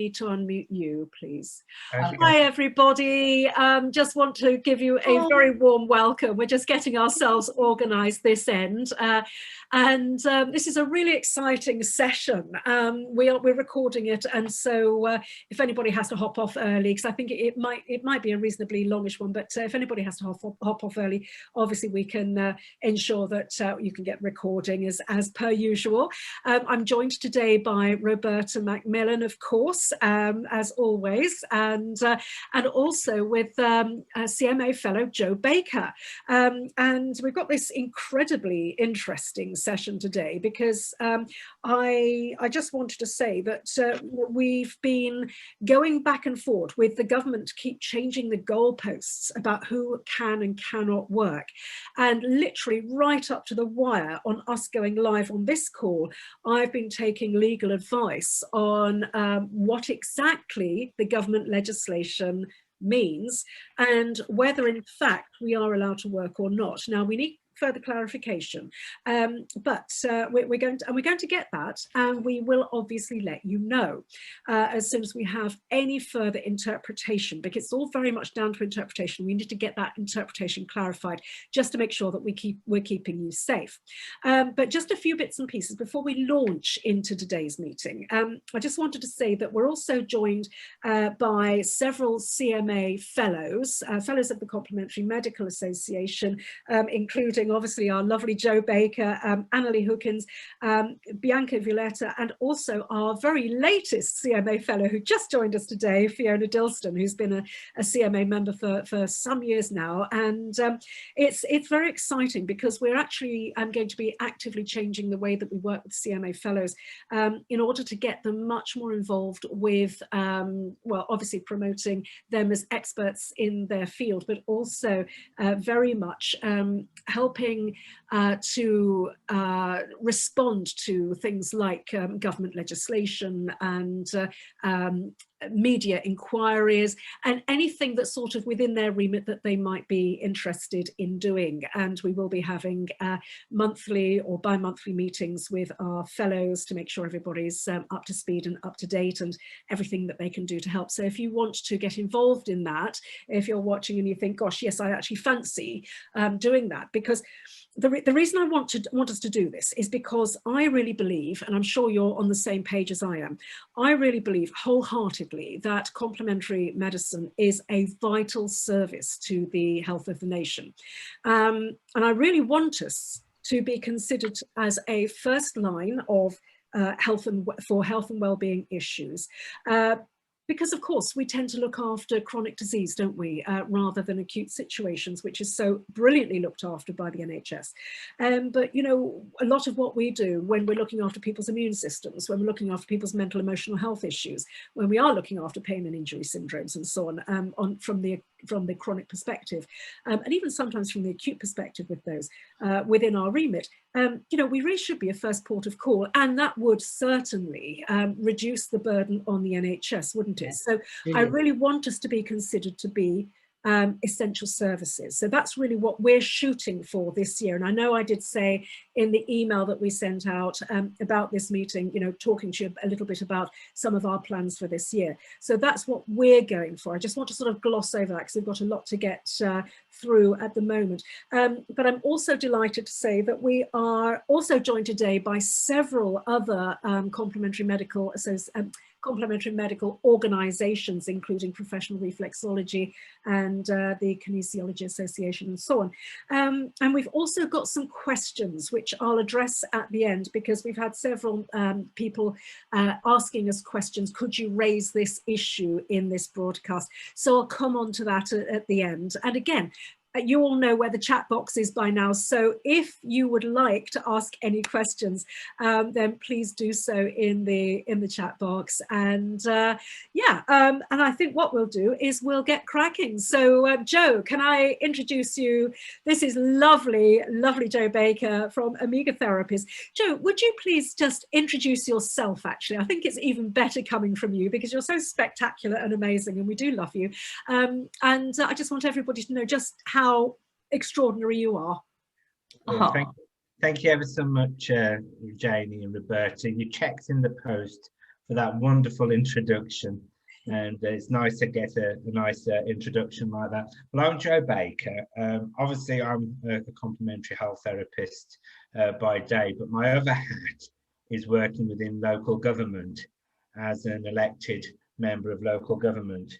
To unmute you, please. Okay. Hi, everybody. Just want to give you a very warm welcome. We're just getting ourselves organised this end. This is a really exciting session. We're recording it, and so if anybody has to hop off early, because I think it might be a reasonably longish one, but if anybody has to hop off early, obviously we can ensure that you can get recording as per usual. I'm joined today by Roberta Macmillan, of course, as always, and also with CMA fellow Joe Baker. And we've got this incredibly interesting session today because I just wanted to say that we've been going back and forth with the government to keep changing the goalposts about who can and cannot work. And literally right up to the wire on us going live on this call, I've been taking legal advice on what exactly the government legislation means and whether in fact we are allowed to work or not. Now we need further clarification, but we're going to get that, and we will obviously let you know as soon as we have any further interpretation, because it's all very much down to interpretation. We need to get that interpretation clarified just to make sure that we're keeping you safe. But just a few bits and pieces before we launch into today's meeting. I just wanted to say that we're also joined by several CMA fellows, fellows of the Complementary Medical Association, including obviously our lovely Joe Baker, Annalie Hookins, Bianca Violetta, and also our very latest CMA fellow who just joined us today, Fiona Dilston, who's been a CMA member for some years now. And it's very exciting because we're actually going to be actively changing the way that we work with CMA fellows in order to get them much more involved with, well, obviously promoting them as experts in their field, but also very much helping to respond to things like government legislation and media inquiries and anything that's sort of within their remit that they might be interested in doing. And we will be having monthly or bi-monthly meetings with our fellows to make sure everybody's up to speed and up to date and everything that they can do to help. So if you want to get involved in that, if you're watching and you think, gosh, yes, I actually fancy doing that, because the reason I want us to do this is because I really believe, and I'm sure you're on the same page as I am, I really believe wholeheartedly that complementary medicine is a vital service to the health of the nation. And I really want us to be considered as a first line of health and well-being issues. Because of course we tend to look after chronic disease, don't we, rather than acute situations, which is so brilliantly looked after by the NHS. But you know, a lot of what we do when we're looking after people's immune systems, when we're looking after people's mental emotional health issues, when we are looking after pain and injury syndromes and so on, from the chronic perspective, and even sometimes from the acute perspective with those within our remit, you know, we really should be a first port of call, and that would certainly reduce the burden on the NHS, wouldn't it? So I really want us to be considered to be essential services. So that's really what we're shooting for this year. And I know I did say in the email that we sent out about this meeting, you know, talking to you a little bit about some of our plans for this year. So that's what we're going for. I just want to sort of gloss over that because we've got a lot to get through at the moment. But I'm also delighted to say that we are also joined today by several other complementary medical organisations, including Professional Reflexology and the Kinesiology Association and so on. And we've also got some questions which I'll address at the end, because we've had several people asking us questions. Could you raise this issue in this broadcast? So I'll come on to that at the end. And again, you all know where the chat box is by now, so if you would like to ask any questions, then please do so in the chat box. And yeah, and I think what we'll do is we'll get cracking. So Joe, can I introduce you? This is lovely Joe Baker from Omega Therapies. Joe, would you please just introduce yourself? Actually, I think it's even better coming from you because you're so spectacular and amazing, and we do love you. And I just want everybody to know just how extraordinary you are. Thank you ever so much, Jayney and Roberta. You checked in the post for that wonderful introduction. And it's nice to get a nice introduction like that. Well, I'm Joe Baker. Obviously, I'm a complementary health therapist by day, but my other hat is working within local government as an elected member of local government.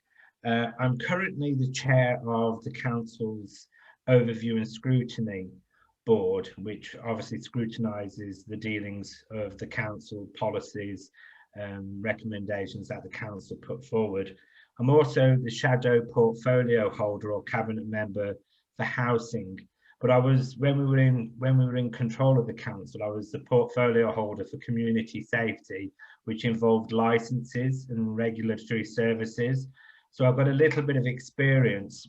I'm currently the chair of the council's Overview and Scrutiny board, which obviously scrutinises the dealings of the council, policies, recommendations that the council put forward. I'm also the shadow portfolio holder or cabinet member for housing. But I was, when we were in control of the council, I was the portfolio holder for community safety, which involved licenses and regulatory services. So I've got a little bit of experience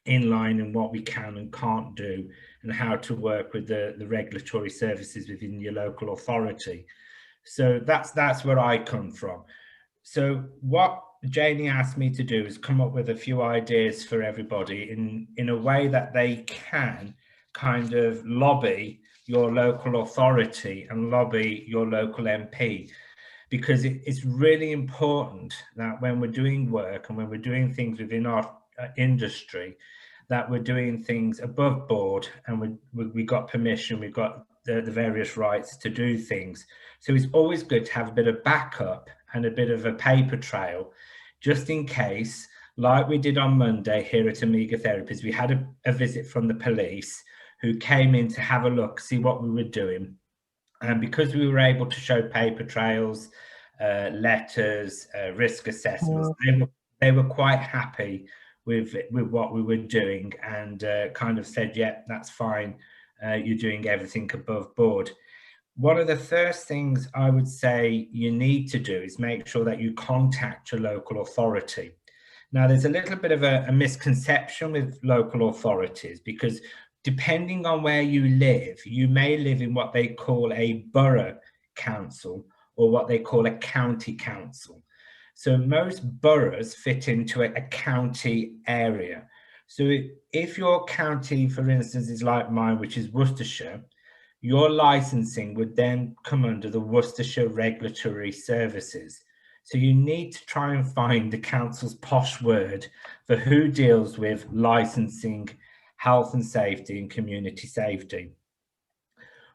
in line in what we can and can't do and how to work with the regulatory services within your local authority. So that's where I come from. So what Jayney asked me to do is come up with a few ideas for everybody in a way that they can kind of lobby your local authority and lobby your local MP, because it's really important that when we're doing work and when we're doing things within our industry, that we're doing things above board and we got permission, we've got the various rights to do things. So it's always good to have a bit of backup and a bit of a paper trail, just in case, like we did on Monday here at Amiga Therapies. We had a visit from the police who came in to have a look, see what we were doing. And because we were able to show paper trails, letters, risk assessments, they were quite happy with what we were doing and kind of said, yeah, that's fine. You're doing everything above board. One of the first things I would say you need to do is make sure that you contact your local authority. Now, there's a little bit of a misconception with local authorities, because depending on where you live, you may live in what they call a borough council or what they call a county council. So most boroughs fit into a county area. So if your county, for instance, is like mine, which is Worcestershire, your licensing would then come under the Worcestershire Regulatory Services. So you need to try and find the council's posh word for who deals with licensing, health and safety and community safety.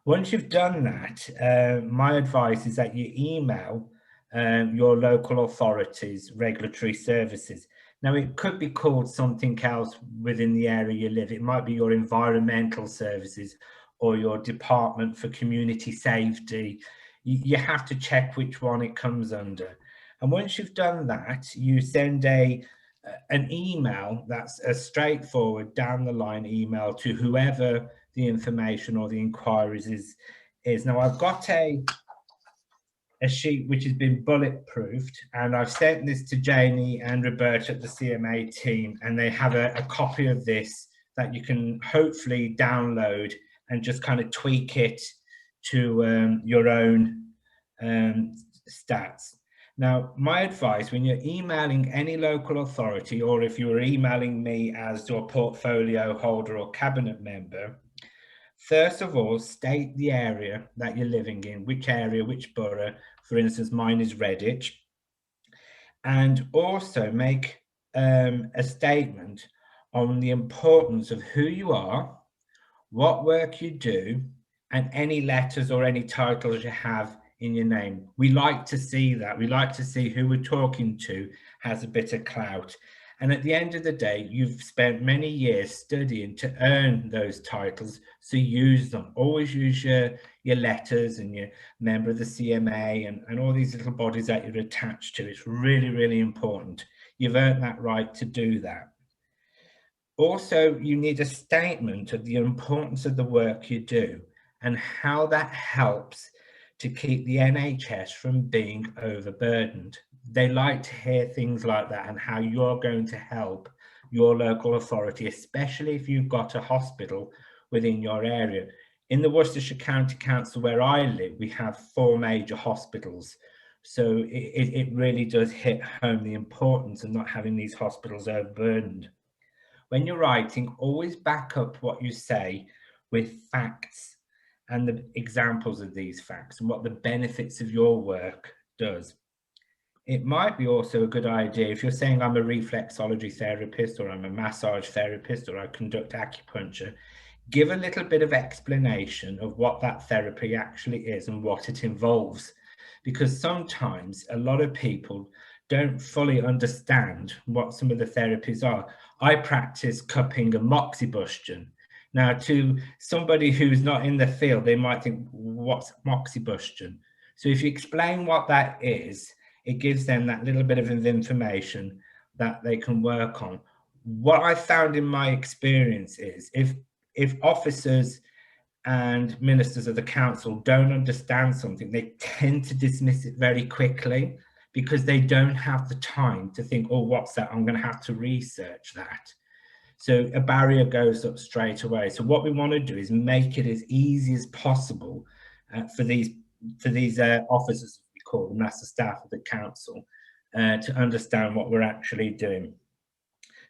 Once you've done that, my advice is that you email your local authorities, regulatory services. Now, it could be called something else within the area you live. It might be your environmental services or your department for community safety. You have to check which one it comes under. And once you've done that, you send an email that's a straightforward down the line email to whoever the information or the inquiries is. Now, I've got a sheet which has been bulletproofed, and I've sent this to Jayney and Roberta at the CMA team, and they have a copy of this that you can hopefully download and just kind of tweak it to your own stats. Now, my advice when you're emailing any local authority, or if you were emailing me as your portfolio holder or cabinet member, first of all, state the area that you're living in, which area, which borough. For instance, mine is Redditch. And also make a statement on the importance of who you are, what work you do, and any letters or any titles you have in your name. We like to see that. We like to see who we're talking to has a bit of clout. And at the end of the day, you've spent many years studying to earn those titles, so use them. Always use your letters and your member of the CMA and all these little bodies that you're attached to. It's really, really important. You've earned that right to do that. Also, you need a statement of the importance of the work you do and how that helps to keep the NHS from being overburdened. They like to hear things like that and how you're going to help your local authority, especially if you've got a hospital within your area. In the Worcestershire County Council where I live, we have 4 major hospitals. So it really does hit home the importance of not having these hospitals overburdened. When you're writing, always back up what you say with facts and the examples of these facts and what the benefits of your work does. it might be also a good idea if you're saying I'm a reflexology therapist, or I'm a massage therapist, or I conduct acupuncture, give a little bit of explanation of what that therapy actually is and what it involves. Because sometimes a lot of people don't fully understand what some of the therapies are. I practice cupping and moxibustion. Now, to somebody who's not in the field, they might think, what's moxibustion? So if you explain what that is, it gives them that little bit of information that they can work on. What I found in my experience is if officers and ministers of the council don't understand something, they tend to dismiss it very quickly because they don't have the time to think, oh, what's that? I'm going to have to research that. So a barrier goes up straight away. So what we want to do is make it as easy as possible for these officers, we call them, that's the staff of the council, to understand what we're actually doing.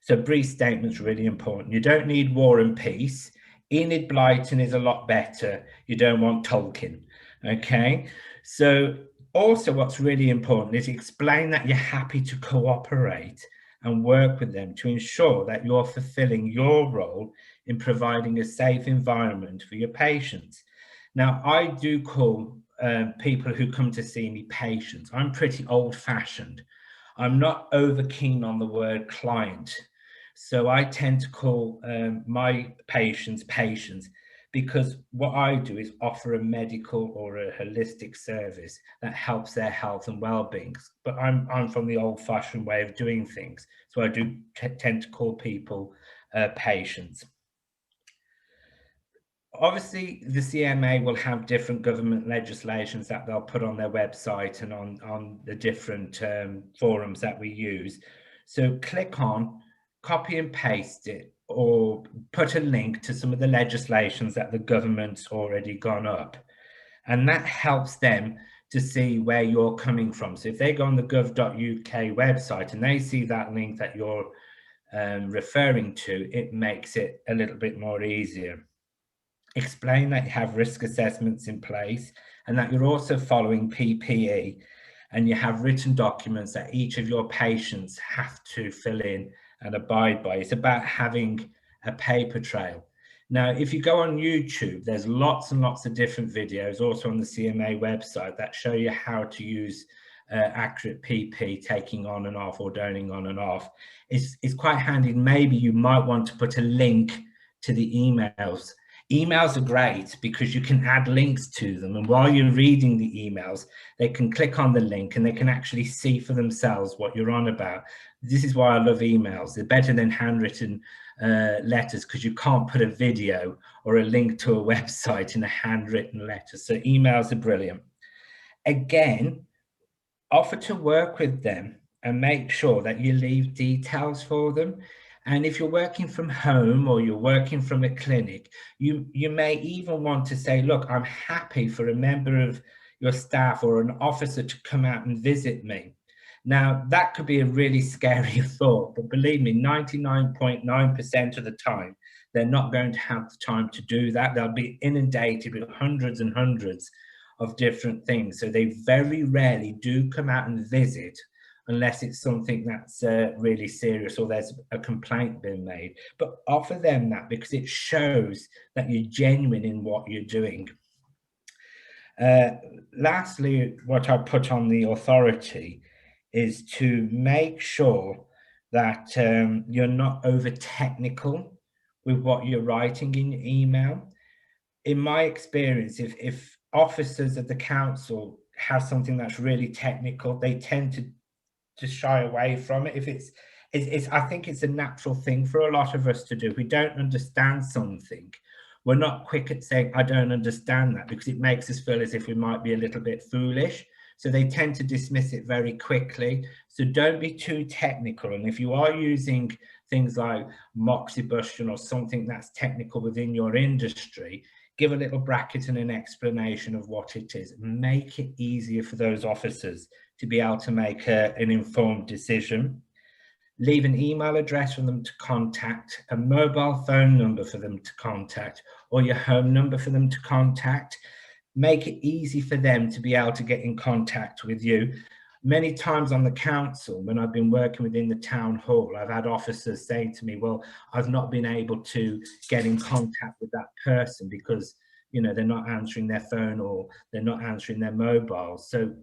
So brief statement's really important. You don't need War and Peace. Enid Blyton is a lot better. You don't want Tolkien, okay? So also what's really important is explain that you're happy to cooperate and work with them to ensure that you're fulfilling your role in providing a safe environment for your patients. Now, I do call people who come to see me patients. I'm pretty old-fashioned. I'm not over keen on the word client. So I tend to call my patients because what I do is offer a medical or a holistic service that helps their health and well-being. But I'm from the old-fashioned way of doing things. So I do tend to call people patients. Obviously, the CMA will have different government legislations that they'll put on their website and on the different forums that we use. So click on, copy and paste it, or put a link to some of the legislations that the government's already gone up. And that helps them to see where you're coming from. So if they go on the gov.uk website and they see that link that you're referring to, it makes it a little bit more easier. Explain that you have risk assessments in place and that you're also following PPE, and you have written documents that each of your patients have to fill in and abide by. It's about having a paper trail. Now, if you go on YouTube, there's lots and lots of different videos also on the CMA website that show you how to use accurate PP, taking on and off or doning on and off. It's quite handy. Maybe you might want to put a link to the emails. Emails are great because you can add links to them, and while you're reading the emails, they can click on the link and they can actually see for themselves what you're on about. This is why I love emails. They're better than handwritten letters because you can't put a video or a link to a website in a handwritten letter. So emails are brilliant. Again, offer to work with them and make sure that you leave details for them. And if you're working from home or you're working from a clinic, you may even want to say, look, I'm happy for a member of your staff or an officer to come out and visit me. Now, that could be a really scary thought, but believe me, 99.9% of the time, they're not going to have the time to do that. They'll be inundated with hundreds and hundreds of different things. So they very rarely do come out and visit unless it's something that's really serious or there's a complaint being made. But offer them that because it shows that you're genuine in what you're doing. Lastly, what I put on the authority is to make sure that you're not over technical with what you're writing in your email. In my experience, if officers of the council have something that's really technical, they tend to shy away from it. If it's I think it's a natural thing for a lot of us to do. If we don't understand something, we're not quick at saying, I don't understand that, because it makes us feel as if we might be a little bit foolish. So they tend to dismiss it very quickly. So don't be too technical. And if you are using things like moxibustion or something that's technical within your industry, give a little bracket and an explanation of what it is. Make it easier for those officers to be able to make an informed decision. Leave an email address for them to contact, a mobile phone number for them to contact, or your home number for them to contact. Make it easy for them to be able to get in contact with you. Many times on the council, when I've been working within the town hall, I've had officers saying to me, well, I've not been able to get in contact with that person because, you know, they're not answering their phone or they're not answering their mobile. So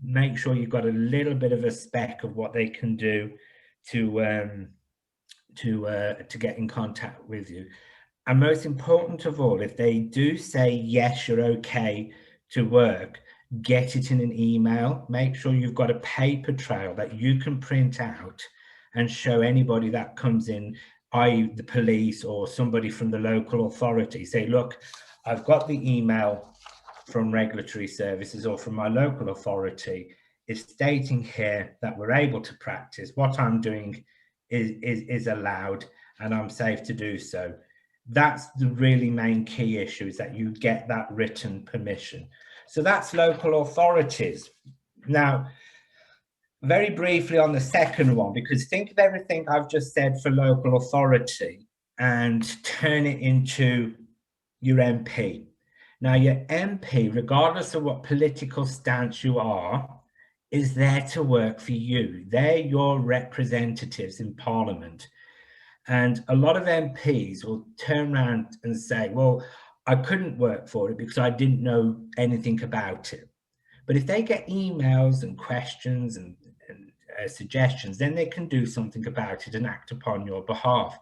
make sure you've got a little bit of a spec of what they can do to get in contact with you. And most important of all, if they do say, yes, you're okay to work, get it in an email. Make sure you've got a paper trail that you can print out and show anybody that comes in, i.e. the police or somebody from the local authority. Say, look, I've got the email from regulatory services or from my local authority. It's stating here that we're able to practice. What I'm doing is allowed and I'm safe to do so. That's the really main key issue, is that you get that written permission. So that's local authorities. Now, very briefly on the second one, because think of everything I've just said for local authority and turn it into your MP. Now, your MP, regardless of what political stance you are, is there to work for you. They're your representatives in Parliament. And a lot of MPs will turn around and say, well, I couldn't work for it because I didn't know anything about it. But if they get emails and questions and suggestions, then they can do something about it and act upon your behalf.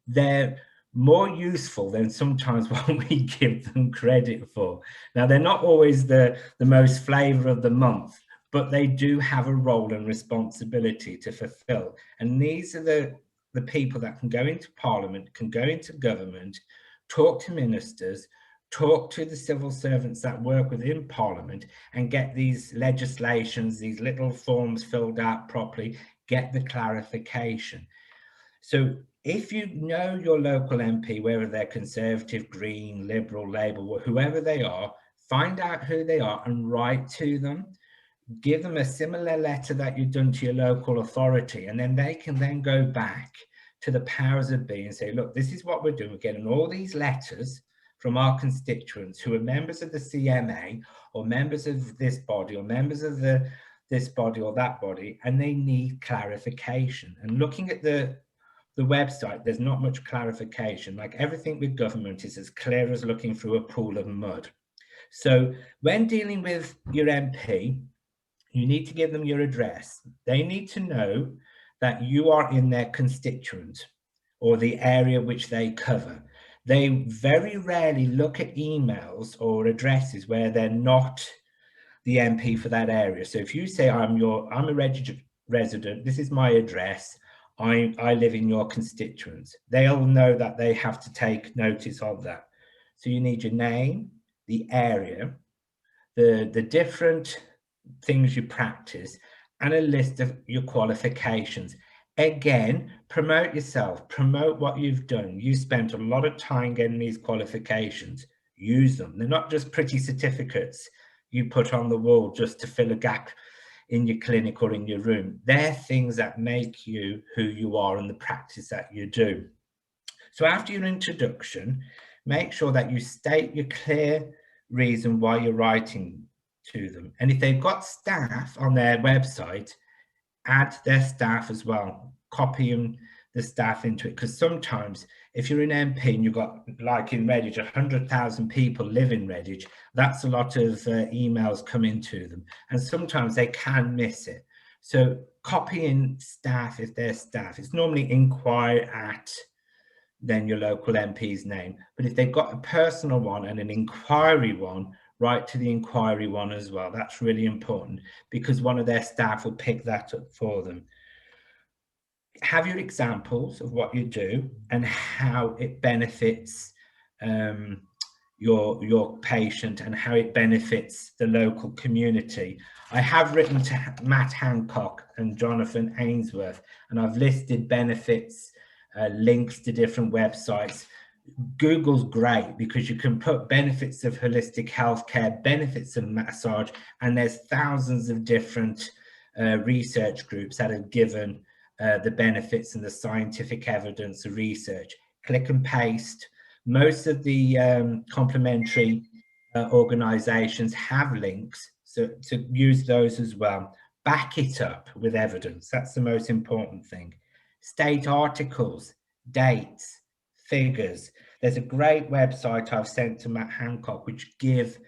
They're more useful than sometimes what we give them credit for. Now, they're not always the most flavour of the month, but they do have a role and responsibility to fulfil. And these are the people that can go into Parliament, can go into government, talk to ministers, talk to the civil servants that work within Parliament and get these legislations, these little forms filled out properly, get the clarification. So if you know your local MP, whether they're Conservative, Green, Liberal, Labour, whoever they are, find out who they are and write to them. Give them a similar letter that you've done to your local authority, and then they can then go back to the powers that be and say, look, this is what we're doing. We're getting all these letters from our constituents who are members of the CMA or members of this body or members of this body or that body, and they need clarification. And looking at the website, there's not much clarification. Like everything with government is as clear as looking through a pool of mud. So when dealing with your MP, you need to give them your address. They need to know that you are in their constituent or the area which they cover. They very rarely look at emails or addresses where they're not the MP for that area. So if you say, I'm a Redditch resident, this is my address, I live in your constituents, they'll know that they have to take notice of that. So you need your name, the area, the different things you practice, and a list of your qualifications. Again, promote yourself, promote what you've done. You spent a lot of time getting these qualifications. Use them. They're not just pretty certificates you put on the wall just to fill a gap in your clinic or in your room. They're things that make you who you are and the practice that you do. So after your introduction, make sure that you state your clear reason why you're writing to them. And if they've got staff on their website, add their staff as well. Copy the staff into it, because sometimes if you're an MP and you've got, like in Redditch, 100,000 people live in Redditch, that's a lot of emails come into them, and sometimes they can miss it. So copy in staff if they're staff. It's normally inquire at then your local MP's name, but if they've got a personal one and an inquiry one, write to the inquiry one as well. That's really important, because one of their staff will pick that up for them. Have your examples of what you do and how it benefits your patient and how it benefits the local community. I have written to Matt Hancock and Jonathan Ainsworth, and I've listed benefits, links to different websites. Google's great because you can put benefits of holistic healthcare, benefits of massage, and there's thousands of different research groups that have given the benefits and the scientific evidence of research. Click and paste. Most of the complementary organizations have links, so to use those as well. back it up with evidence. That's the most important thing. State articles, dates, figures. There's a great website I've sent to Matt Hancock, which give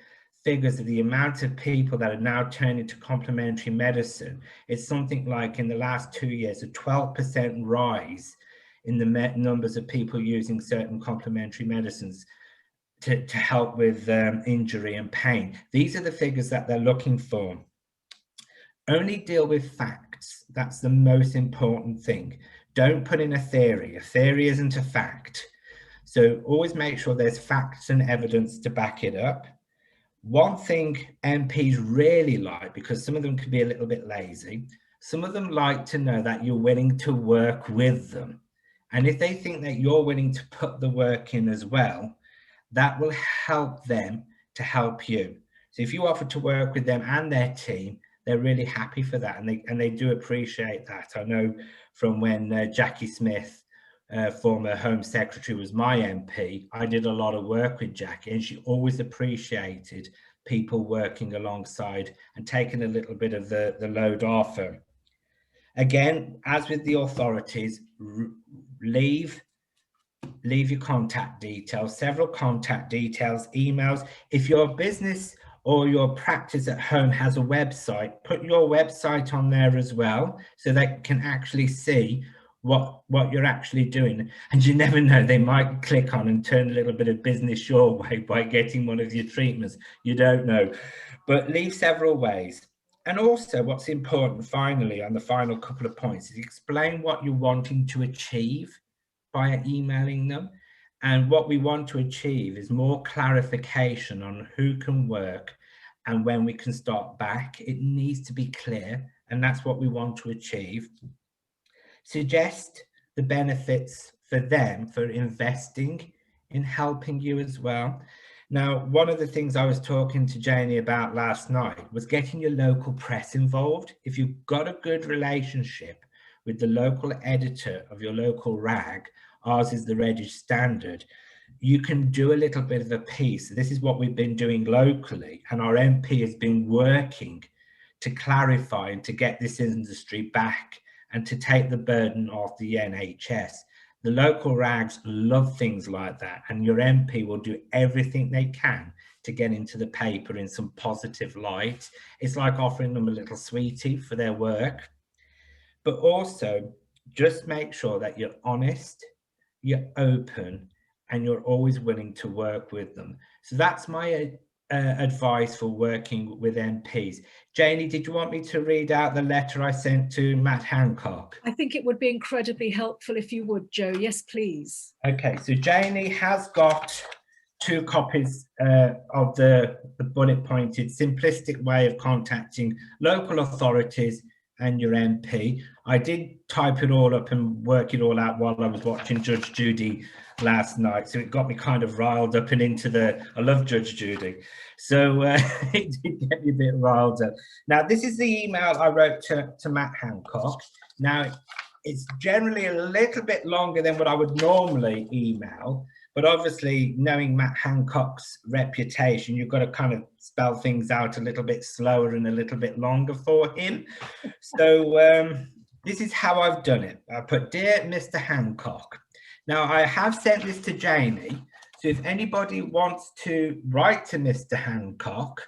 figures of the amount of people that are now turning to complementary medicine. It's something like in the last 2 years, a 12% rise in the numbers of people using certain complementary medicines to help with injury and pain. These are the figures that they're looking for. Only deal with facts. That's the most important thing. Don't put in a theory. A theory isn't a fact. So always make sure there's facts and evidence to back it up. One thing MPs really like, because some of them can be a little bit lazy, some of them like to know that you're willing to work with them. And if they think that you're willing to put the work in as well, that will help them to help you. So if you offer to work with them and their team, they're really happy for that, and they do appreciate that. I know from when Jackie Smith, former Home Secretary, was my MP, I did a lot of work with Jackie, and she always appreciated people working alongside and taking a little bit of the load off her. Again, as with the authorities, leave your contact details, several contact details, emails. If your business or your practice at home has a website, put your website on there as well, so they can actually see what you're actually doing. And you never know, they might click on and turn a little bit of business your way by getting one of your treatments. You don't know, but leave several ways. And also what's important, finally, on the final couple of points, is explain what you're wanting to achieve by emailing them. And what we want to achieve is more clarification on who can work and when we can start back. It needs to be clear, and that's what we want to achieve. Suggest the benefits for them for investing in helping you as well. Now, one of the things I was talking to Jayney about last night was getting your local press involved. If you've got a good relationship with the local editor of your local rag, ours is the Redditch Standard, you can do a little bit of a piece. This is what we've been doing locally, and our MP has been working to clarify and to get this industry back and to take the burden off the NHS. The local rags love things like that, and your MP will do everything they can to get into the paper in some positive light. It's like offering them a little sweetie for their work. But also, just make sure that you're honest, you're open, and you're always willing to work with them. So that's my advice for working with MPs. Jayney, did you want me to read out the letter I sent to Matt Hancock? I think it would be incredibly helpful if you would, Joe. Yes, please. Okay, so Jayney has got 2 copies of the bullet pointed simplistic way of contacting local authorities and your MP. I did type it all up and work it all out while I was watching Judge Judy last night, so it got me kind of riled up and into I love Judge Judy, so it did get me a bit riled up. Now, this is the email I wrote to Matt Hancock. Now, it's generally a little bit longer than what I would normally email, but obviously, knowing Matt Hancock's reputation, you've got to kind of spell things out a little bit slower and a little bit longer for him. So this is how I've done it. I put, "Dear Mr. Hancock." Now, I have sent this to Jayney, so if anybody wants to write to Mr. Hancock,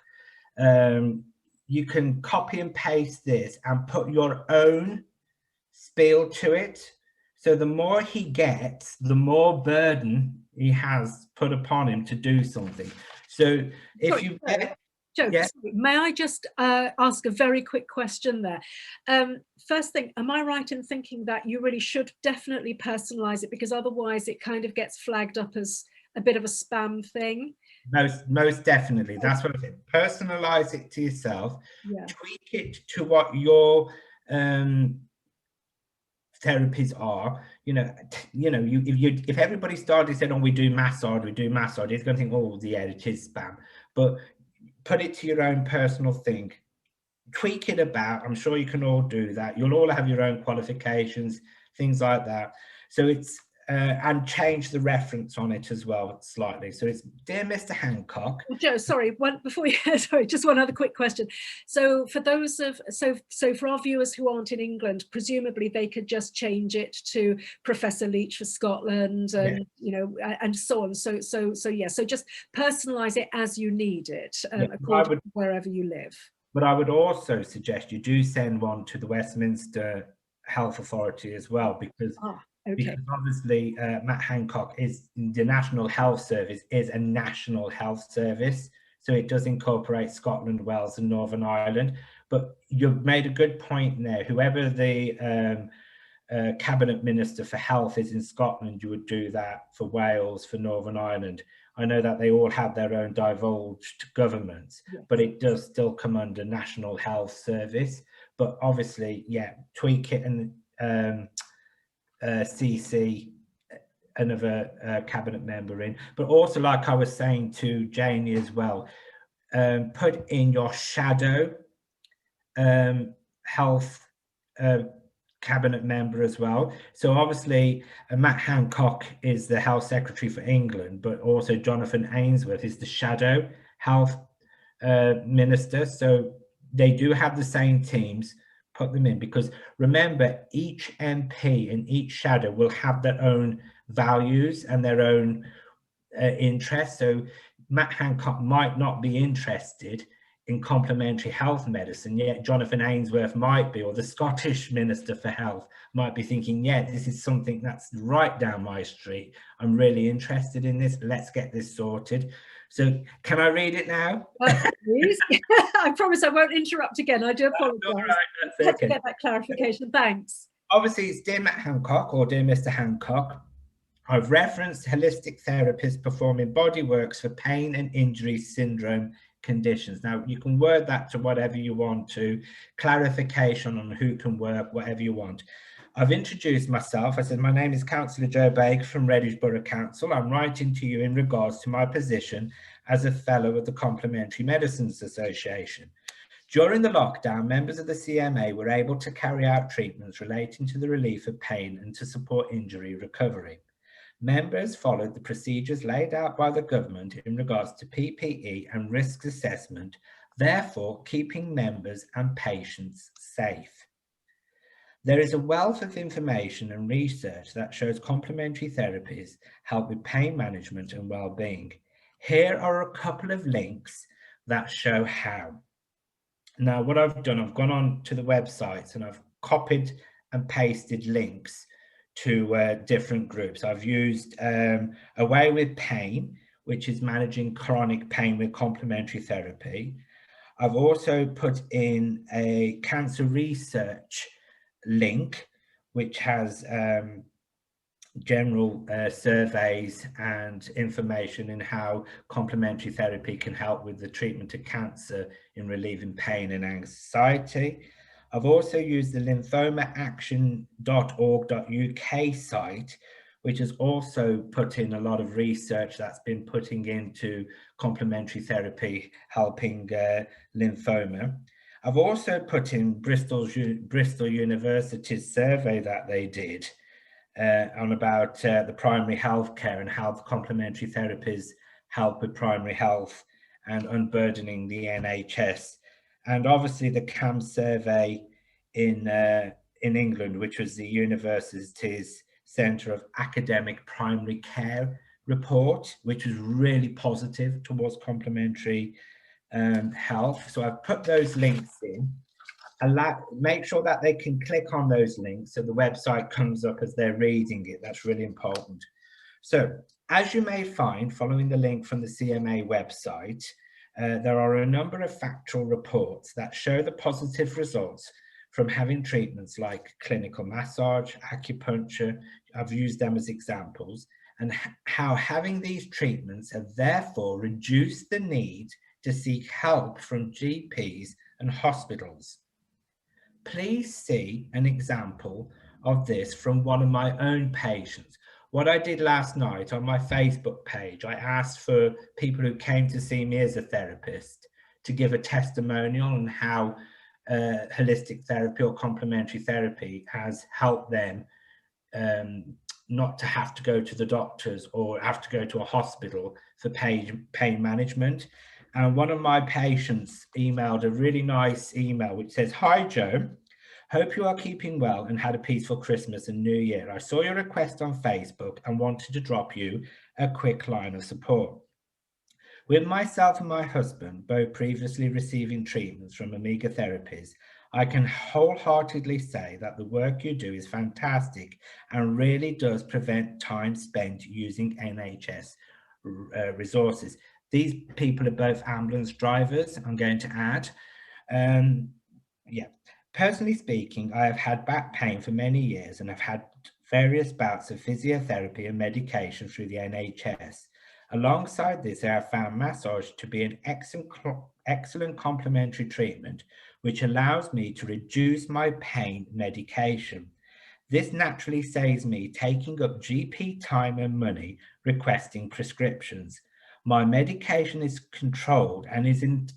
you can copy and paste this and put your own spiel to it. So the more he gets, the more burden he has put upon him to do something. So if you get... Joe, yeah. May I just ask a very quick question there? First thing, am I right in thinking that you really should definitely personalize it, because otherwise it kind of gets flagged up as a bit of a spam thing? Most definitely. That's what I said. Personalize it to yourself. Yeah. Tweak it to what your therapies are. If everybody started saying, "Oh, we do massage," it's going to think, "Oh, yeah, it is spam." But put it to your own personal thing. Tweak it about. I'm sure you can all do that. You'll all have your own qualifications, things like that. So it's and change the reference on it as well slightly. So it's Dear Mr. Hancock. Well, Joe, sorry, before you, sorry, just one other quick question. So for those of, so for our viewers who aren't in England, presumably they could just change it to Professor Leach for Scotland, and you know, and so on. So yeah, so just personalise it as you need it, according to wherever you live. But I would also suggest you do send one to the Westminster Health Authority as well, because because obviously Matt Hancock is the National Health Service is a national health service, so it does incorporate Scotland, Wales and Northern Ireland. But you've made a good point there. Whoever the Cabinet Minister for Health is in Scotland, you would do that for Wales, for Northern Ireland. I know that they all have their own divulged governments, but it does still come under National Health Service. But obviously, yeah, tweak it and CC another cabinet member in. But also, like I was saying to Jayney as well, put in your shadow health cabinet member as well. So obviously Matt Hancock is the Health Secretary for England, but also Jonathan Ainsworth is the shadow health minister. So they do have the same teams. Put them in, because remember, each MP and each shadow will have their own values and their own interests. So Matt Hancock might not be interested in complementary health medicine, yet Jonathan Ainsworth might be, or the Scottish Minister for Health might be thinking, yeah, this is something that's right down my street. I'm really interested in this. Let's get this sorted. So can I read it now? Please. I promise I won't interrupt again. I do apologise. Right, I had to get that clarification. Thanks. Obviously, it's Dear Matt Hancock or Dear Mr. Hancock. I've referenced holistic therapists performing body works for pain and injury syndrome conditions. Now, you can word that to whatever you want to, clarification on who can work, whatever you want. I've introduced myself. I said, my name is Councillor Joe Baker from Redditch Borough Council. I'm writing to you in regards to my position as a fellow of the Complementary Medicines Association. During the lockdown, members of the CMA were able to carry out treatments relating to the relief of pain and to support injury recovery. Members followed the procedures laid out by the government in regards to PPE and risk assessment, therefore keeping members and patients safe. There is a wealth of information and research that shows complementary therapies help with pain management and well-being. Here are a couple of links that show how. Now, what I've done, I've gone on to the websites and I've copied and pasted links to different groups. I've used Away with Pain, which is managing chronic pain with complementary therapy. I've also put in a cancer research link, which has general surveys and information in how complementary therapy can help with the treatment of cancer in relieving pain and anxiety. I've also used the lymphomaaction.org.uk site, which has also put in a lot of research that's been putting into complementary therapy helping lymphoma. I've also put in Bristol University's survey that they did on about the primary health care and how the complementary therapies help with primary health and unburdening the NHS. And obviously the CAM survey in England, which was the University's Centre of Academic Primary Care report, which was really positive towards complementary health. So I've put those links in. Make sure that they can click on those links so the website comes up as they're reading it. That's really important. So as you may find, following the link from the CMA website, there are a number of factual reports that show the positive results from having treatments like clinical massage, acupuncture. I've used them as examples, and how having these treatments have therefore reduced the need to seek help from GPs and hospitals. Please see an example of this from one of my own patients. What I did last night on my Facebook page, I asked for people who came to see me as a therapist to give a testimonial on how holistic therapy or complementary therapy has helped them not to have to go to the doctors or have to go to a hospital for pain management. And one of my patients emailed a really nice email which says, "Hi Joe, hope you are keeping well and had a peaceful Christmas and New Year. I saw your request on Facebook and wanted to drop you a quick line of support. With myself and my husband both previously receiving treatments from Amiga Therapies, I can wholeheartedly say that the work you do is fantastic and really does prevent time spent using NHS resources." These people are both ambulance drivers, I'm going to add. Yeah. Personally speaking, I have had back pain for many years and have had various bouts of physiotherapy and medication through the NHS. Alongside this, I have found massage to be an excellent complementary treatment, which allows me to reduce my pain medication. This naturally saves me taking up GP time and money requesting prescriptions. My medication is controlled and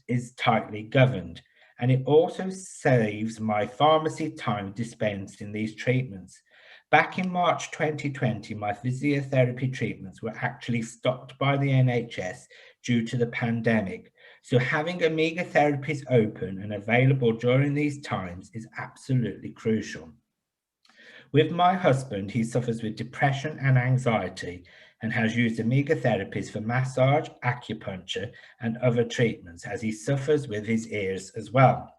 is tightly governed, and it also saves my pharmacy time dispensed in these treatments. Back in March 2020, my physiotherapy treatments were actually stopped by the NHS due to the pandemic. So having Amiga Therapies open and available during these times is absolutely crucial. With my husband, he suffers with depression and anxiety and has used Amiga Therapies for massage, acupuncture, and other treatments as he suffers with his ears as well.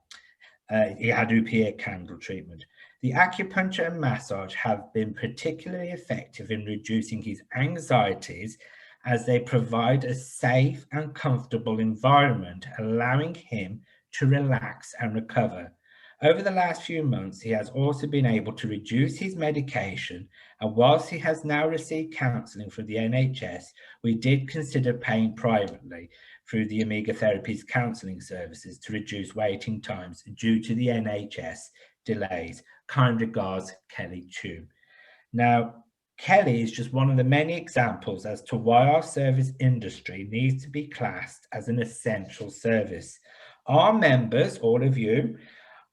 He had ear candle treatment. The acupuncture and massage have been particularly effective in reducing his anxieties as they provide a safe and comfortable environment, allowing him to relax and recover. Over the last few months, he has also been able to reduce his medication, and whilst he has now received counselling from the NHS, we did consider paying privately through the Amiga Therapies counselling services to reduce waiting times due to the NHS delays. Kind regards, Kelly Chu. Now, Kelly is just one of the many examples as to why our service industry needs to be classed as an essential service. Our members, all of you,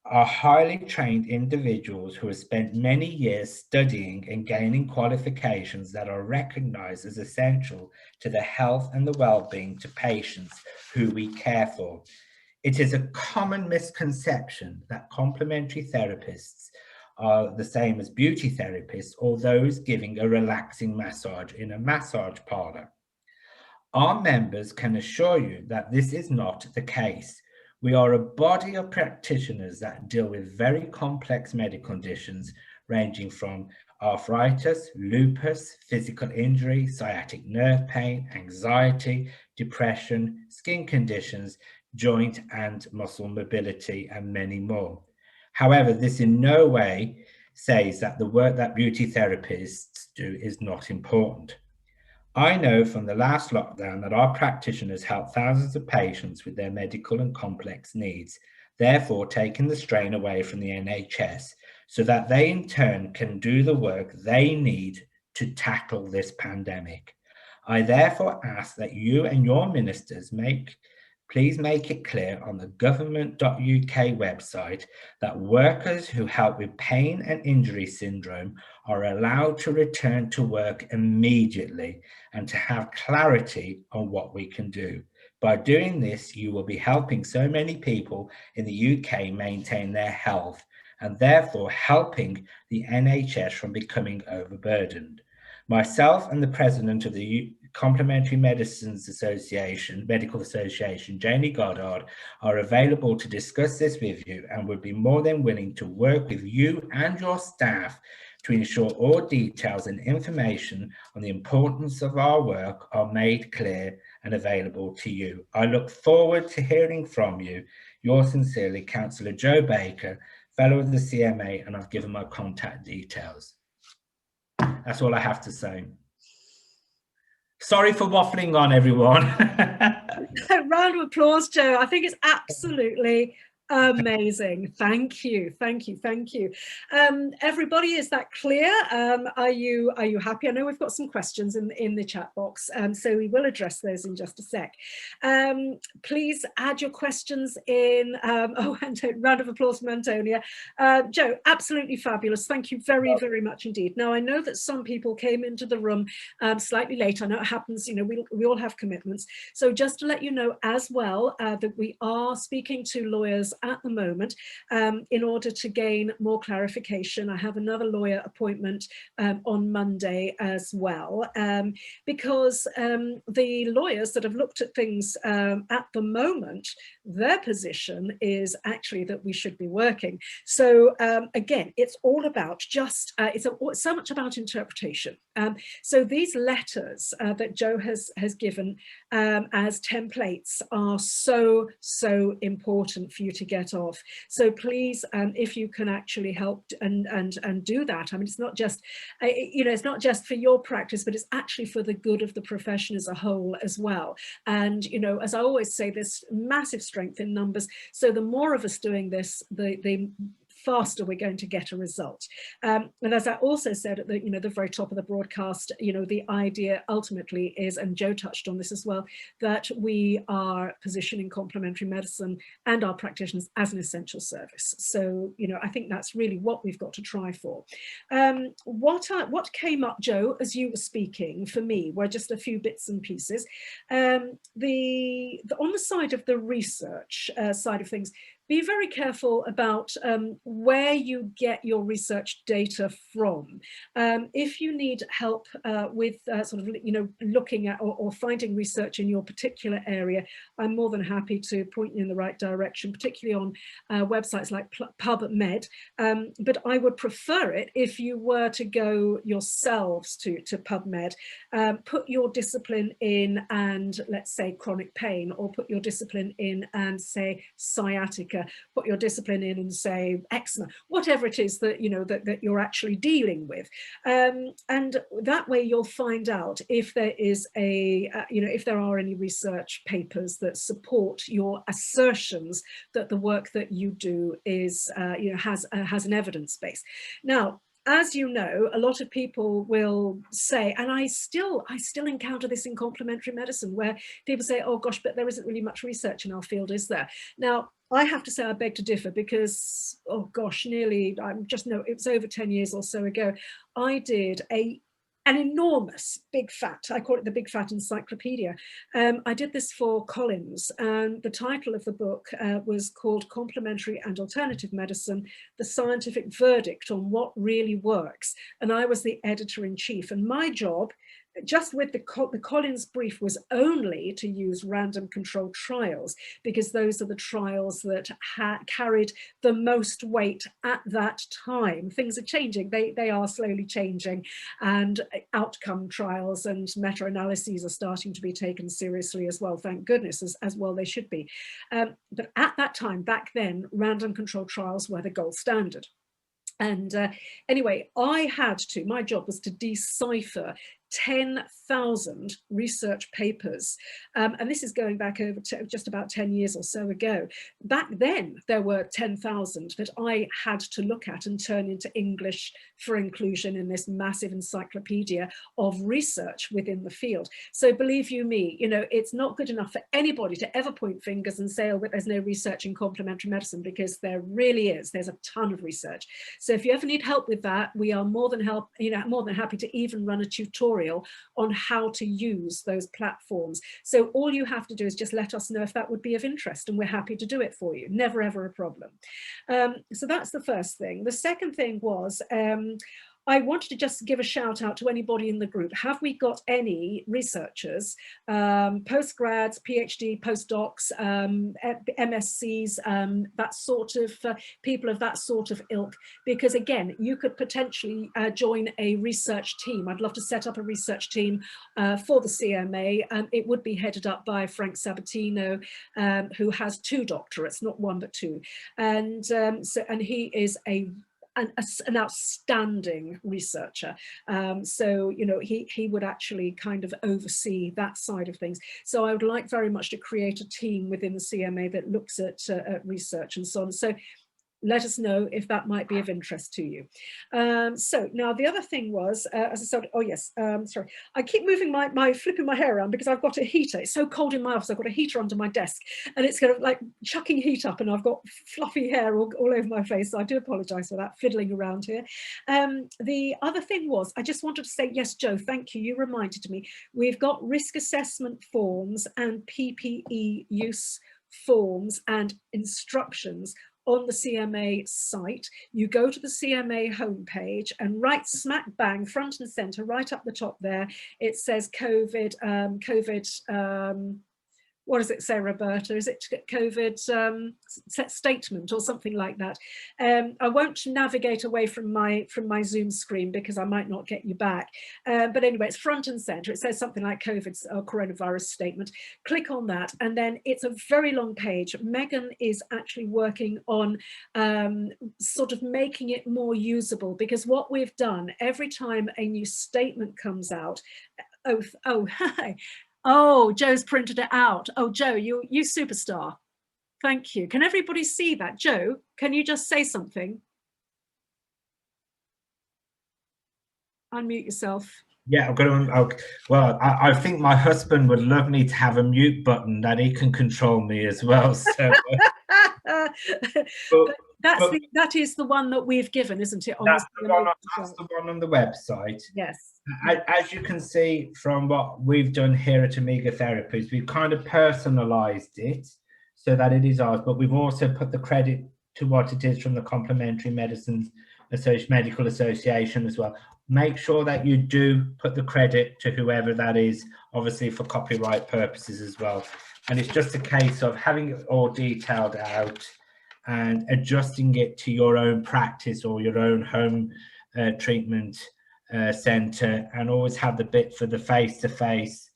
are highly trained individuals who have spent many years studying and gaining qualifications that are recognised as essential to the health and the well-being to patients who we care for. It is a common misconception that complementary therapists are the same as beauty therapists or those giving a relaxing massage in a massage parlour. Our members can assure you that this is not the case. We are a body of practitioners that deal with very complex medical conditions ranging from arthritis, lupus, physical injury, sciatic nerve pain, anxiety, depression, skin conditions, joint and muscle mobility, and many more. However, this in no way says that the work that beauty therapists do is not important. I know from the last lockdown that our practitioners help thousands of patients with their medical and complex needs, therefore taking the strain away from the NHS so that they in turn can do the work they need to tackle this pandemic. I therefore ask that you and your ministers please make it clear on the government.uk website that workers who help with pain and injury syndrome are allowed to return to work immediately and to have clarity on what we can do. By doing this, you will be helping so many people in the UK maintain their health and therefore helping the NHS from becoming overburdened. Myself and the president of the Complementary Medical Association, Jayney Goddard, are available to discuss this with you and would be more than willing to work with you and your staff to ensure all details and information on the importance of our work are made clear and available to you. I look forward to hearing from you. Yours sincerely, Councillor Joe Baker, Fellow of the CMA, and I've given my contact details. That's all I have to say. Sorry for waffling on, everyone. Round of applause, Joe. I think it's absolutely Amazing. Thank you. Thank you. Thank you. Everybody, is that clear? Are you happy? I know we've got some questions in the chat box, so we will address those in just a sec. Please add your questions in. Oh, and a round of applause from Antonia. Joe, absolutely fabulous. Thank you very, very much indeed. Now, I know that some people came into the room slightly late. I know it happens, you know, we all have commitments. So just to let you know as well that we are speaking to lawyers at the moment in order to gain more clarification. I have another lawyer appointment on Monday as well, because the lawyers that have looked at things at the moment, their position is actually that we should be working. So again, it's all about just, it's so much about interpretation. So these letters that Joe has given as templates are so important for you to get off. So please, if you can actually help and do that. I mean, it's not just, you know, it's not just for your practice, but it's actually for the good of the profession as a whole as well. And, you know, as I always say, there's massive strength in numbers. So the more of us doing this, the faster we're going to get a result. And as I also said at the, you know, the very top of the broadcast, you know, the idea ultimately is, and Joe touched on this as well, that we are positioning complementary medicine and our practitioners as an essential service. So, you know, I think that's really what we've got to try for. What came up, Joe, as you were speaking for me were just a few bits and pieces. On the side of the research side of things, be very careful about where you get your research data from. If you need help with sort of, you know, looking at or finding research in your particular area, I'm more than happy to point you in the right direction, particularly on websites like PubMed. But I would prefer it if you were to go yourselves to PubMed, put your discipline in and let's say chronic pain, or put your discipline in and say sciatica, put your discipline in and say eczema, whatever it is that, you know, that you're actually dealing with. And that way you'll find out if there is a, you know, if there are any research papers that support your assertions that the work that you do is, you know, has an evidence base. Now, as you know, a lot of people will say, and I still encounter this in complementary medicine, where people say, oh gosh, but there isn't really much research in our field, is there? Now, I have to say I beg to differ, because, oh gosh, it was over 10 years or so ago, I did an enormous big fat, I call it the big fat encyclopedia. I did this for Collins, and the title of the book was called Complementary and Alternative Medicine, the Scientific Verdict on What Really Works. And I was the editor-in-chief, and my job, just with the Collins brief, was only to use random controlled trials, because those are the trials that carried the most weight at that time. Things are changing, they are slowly changing, and outcome trials and meta-analyses are starting to be taken seriously as well, thank goodness, as well they should be. But at that time, back then, random controlled trials were the gold standard. And anyway, my job was to decipher 10,000 research papers. And this is going back over just about 10 years or so ago. Back then, there were 10,000 that I had to look at and turn into English for inclusion in this massive encyclopedia of research within the field. So believe you me, you know, it's not good enough for anybody to ever point fingers and say, oh, but there's no research in complementary medicine, because there really is. There's a ton of research. So if you ever need help with that, we are more than happy to even run a tutorial on how to use those platforms. So all you have to do is just let us know if that would be of interest, and we're happy to do it for you. Never ever a problem. So that's the first thing. The second thing was, I wanted to just give a shout out to anybody in the group. Have we got any researchers, postgrads, PhD, postdocs, MSCs, that sort of people of that sort of ilk? Because again, you could potentially join a research team. I'd love to set up a research team for the CMA. It would be headed up by Frank Sabatino, who has 2 doctorates, not 1 but 2. And and he is an outstanding researcher. So, you know, he would actually kind of oversee that side of things. So I would like very much to create a team within the CMA that looks at research and so on. So let us know if that might be of interest to you. So now the other thing was, as I said, oh yes, sorry, I keep moving flipping my hair around because I've got a heater. It's so cold in my office. I've got a heater under my desk and it's kind of like chucking heat up, and I've got fluffy hair all over my face. So I do apologize for that, fiddling around here. The other thing was, I just wanted to say, yes, Joe, thank you. You reminded me, we've got risk assessment forms and PPE use forms and instructions on the CMA site. You go to the CMA homepage and right smack bang front and center, right up the top there, it says COVID, what does it say, Roberta? Is it COVID statement or something like that? I won't navigate away from my Zoom screen because I might not get you back. But anyway, it's front and center. It says something like COVID or coronavirus statement. Click on that, and then it's a very long page. Megan is actually working on sort of making it more usable, because what we've done, every time a new statement comes out, hi. Oh, Joe's printed it out. Oh, Joe, you superstar. Thank you. Can everybody see that? Joe, can you just say something? Unmute yourself. Yeah, I've got to. Well, I think my husband would love me to have a mute button that he can control me as well. So, that is the one that we've given, isn't it? That's the one on the website. Yes. As you can see from what we've done here at Amiga Therapies, we've kind of personalised it so that it is ours, but we've also put the credit to what it is from the Complementary Medical Association as well. Make sure that you do put the credit to whoever that is, obviously for copyright purposes as well. And it's just a case of having it all detailed out and adjusting it to your own practice or your own home treatment centre, and always have the bit for the face-to-face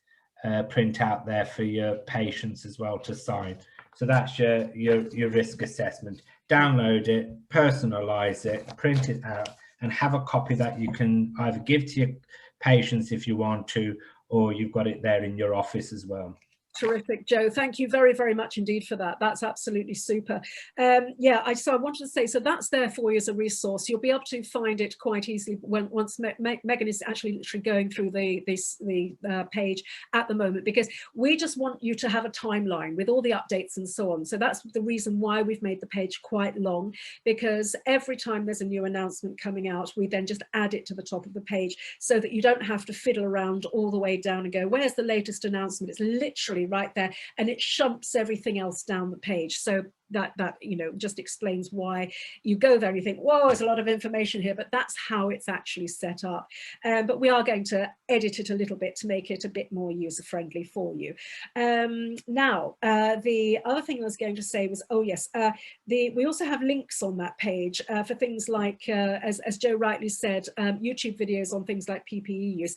print out there for your patients as well to sign. So that's your risk assessment. Download it, personalise it, print it out, and have a copy that you can either give to your patients if you want to, or you've got it there in your office as well. Terrific, Joe. Thank you very, very much indeed for that. That's absolutely super. Yeah, so I wanted to say, so that's there for you as a resource. You'll be able to find it quite easily once Megan is actually literally going through the page at the moment, because we just want you to have a timeline with all the updates and so on. So that's the reason why we've made the page quite long, because every time there's a new announcement coming out, we then just add it to the top of the page so that you don't have to fiddle around all the way down and go, where's the latest announcement? It's literally right there, and it shumps everything else down the page. So that you know, just explains why you go there and you think, whoa, there's a lot of information here, but that's how it's actually set up. But we are going to edit it a little bit to make it a bit more user-friendly for you. Now, the other thing I was going to say was, oh yes, we also have links on that page for things like, as Joe rightly said, YouTube videos on things like PPE use.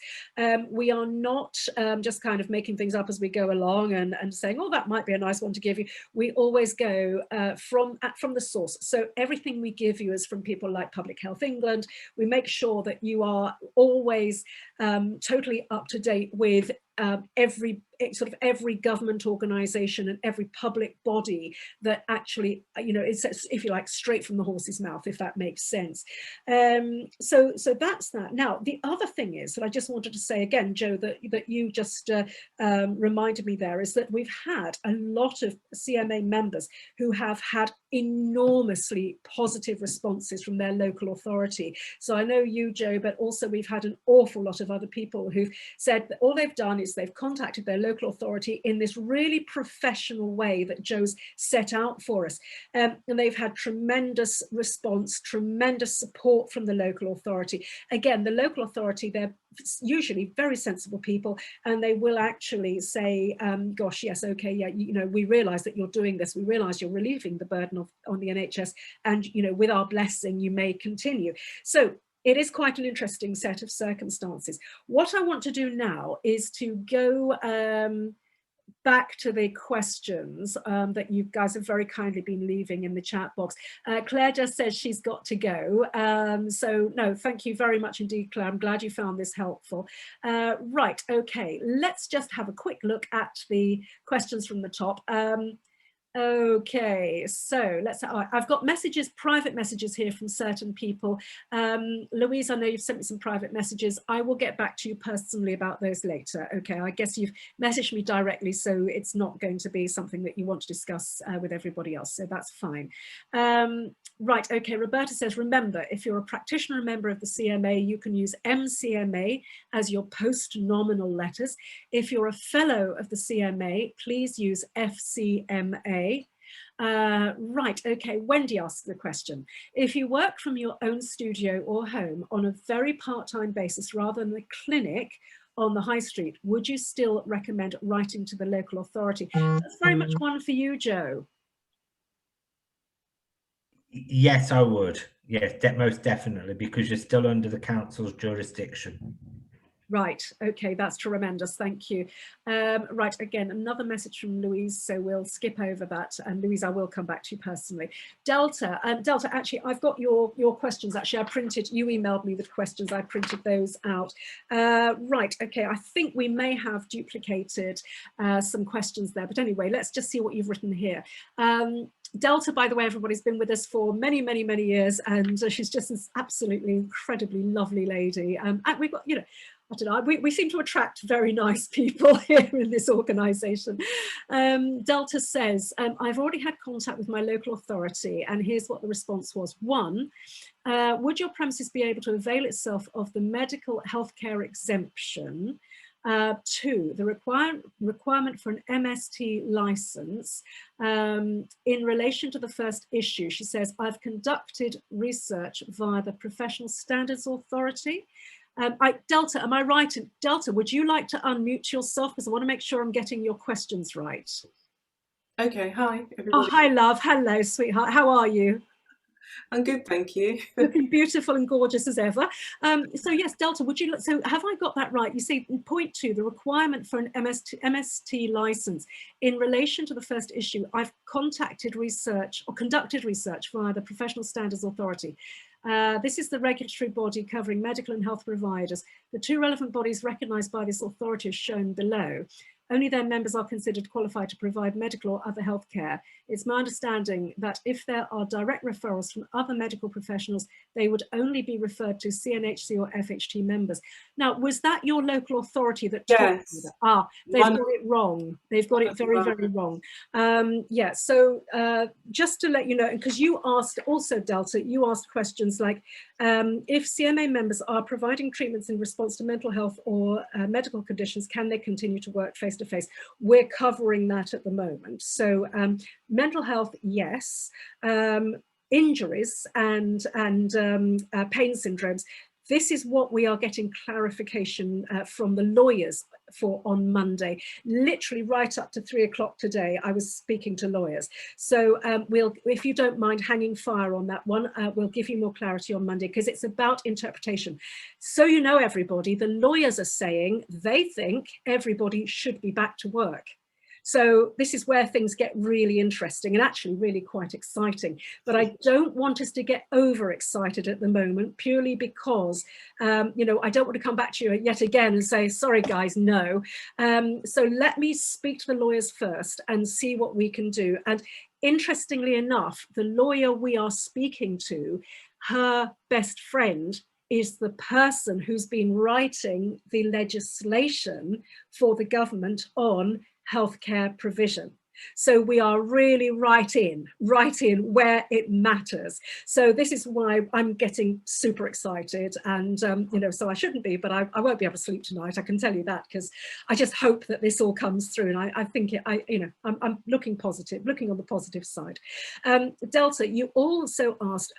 We are not just kind of making things up as we go along and saying, oh, that might be a nice one to give you. We always go from the source. So everything we give you is from people like Public Health England. We make sure that you are always totally up to date with every government organisation and every public body that actually, you know, it's, if you like, straight from the horse's mouth, if that makes sense. So that's that. Now, the other thing is that I just wanted to say again, Joe, that you just reminded me there, is that we've had a lot of CMA members who have had enormously positive responses from their local authority. So I know you, Joe, but also we've had an awful lot of other people who've said that all they've done is they've contacted their local authority in this really professional way that Joe's set out for us. And they've had tremendous response, tremendous support from the local authority. Again, the local authority, they're usually very sensible people, and they will actually say, gosh, yes, okay, yeah, you know, we realise that you're doing this, we realise you're relieving the burden on the NHS, and, you know, with our blessing, you may continue. So it is quite an interesting set of circumstances. What I want to do now is to go back to the questions that you guys have very kindly been leaving in the chat box. Claire just says she's got to go. So no, thank you very much indeed, Claire. I'm glad you found this helpful. Right, okay, let's just have a quick look at the questions from the top. Okay, so I've got messages, private messages here from certain people. Louise, I know you've sent me some private messages. I will get back to you personally about those later. Okay, I guess you've messaged me directly, so it's not going to be something that you want to discuss with everybody else, so that's fine. Right, okay, Roberta says, remember, if you're a practitioner member of the CMA, you can use MCMA as your post-nominal letters. If you're a fellow of the CMA, please use FCMA. Right, okay, Wendy asks the question. If you work from your own studio or home on a very part-time basis rather than a clinic on the high street, would you still recommend writing to the local authority? That's very much one for you, Joe. Yes, I would. Yes, most definitely, because you're still under the council's jurisdiction. Right, okay, that's tremendous, thank you. Right, again, another message from Louise, so we'll skip over that. And Louise, I will come back to you personally. Delta, actually, I've got your questions. Actually, you emailed me with questions, I printed those out. Right, okay, I think we may have duplicated some questions there, but anyway, let's just see what you've written here. Delta, by the way, everybody's been with us for many, many, many years, and she's just this absolutely incredibly lovely lady. And we've got, you know, I don't know, we seem to attract very nice people here in this organisation. Delta says, I've already had contact with my local authority, and here's what the response was. 1, would your premises be able to avail itself of the medical healthcare exemption? 2, the requirement for an MST licence. In relation to the first issue, she says, I've conducted research via the Professional Standards Authority. Delta, am I right? Delta, would you like to unmute yourself? Because I want to make sure I'm getting your questions right. Okay, hi everybody. Oh, hi love, hello sweetheart, how are you? I'm good, thank you. Looking beautiful and gorgeous as ever. So yes, Delta, so have I got that right? You say in point 2, the requirement for an MST license. In relation to the first issue, I've conducted research via the Professional Standards Authority. This is the regulatory body covering medical and health providers. The 2 relevant bodies recognised by this authority are shown below. Only their members are considered qualified to provide medical or other health care. It's my understanding that if there are direct referrals from other medical professionals, they would only be referred to CNHC or FHT members. Now, was that your local authority that told you that? Ah, they've got it wrong. They've got it very, very wrong. Yeah, so just to let you know, because you asked also, Delta, you asked questions like, if CMA members are providing treatments in response to mental health or medical conditions, can they continue to work face-to-face? We're covering that at the moment. So mental health, yes. Injuries and pain syndromes, this is what we are getting clarification from the lawyers for on Monday. Literally right up to 3 o'clock today, I was speaking to lawyers. So if you don't mind hanging fire on that one, we'll give you more clarity on Monday, because it's about interpretation. So you know, everybody, the lawyers are saying they think everybody should be back to work. So this is where things get really interesting and actually really quite exciting. But I don't want us to get overexcited at the moment, purely because, you know, I don't want to come back to you yet again and say, sorry, guys, no. So let me speak to the lawyers first and see what we can do. And interestingly enough, the lawyer we are speaking to, her best friend is the person who's been writing the legislation for the government on healthcare provision. So we are really right in where it matters. So this is why I'm getting super excited, and you know, so I shouldn't be, but I won't be able to sleep tonight, I can tell you that, because I just hope that this all comes through, and I think I'm looking positive, looking on the positive side. Delta, you also asked,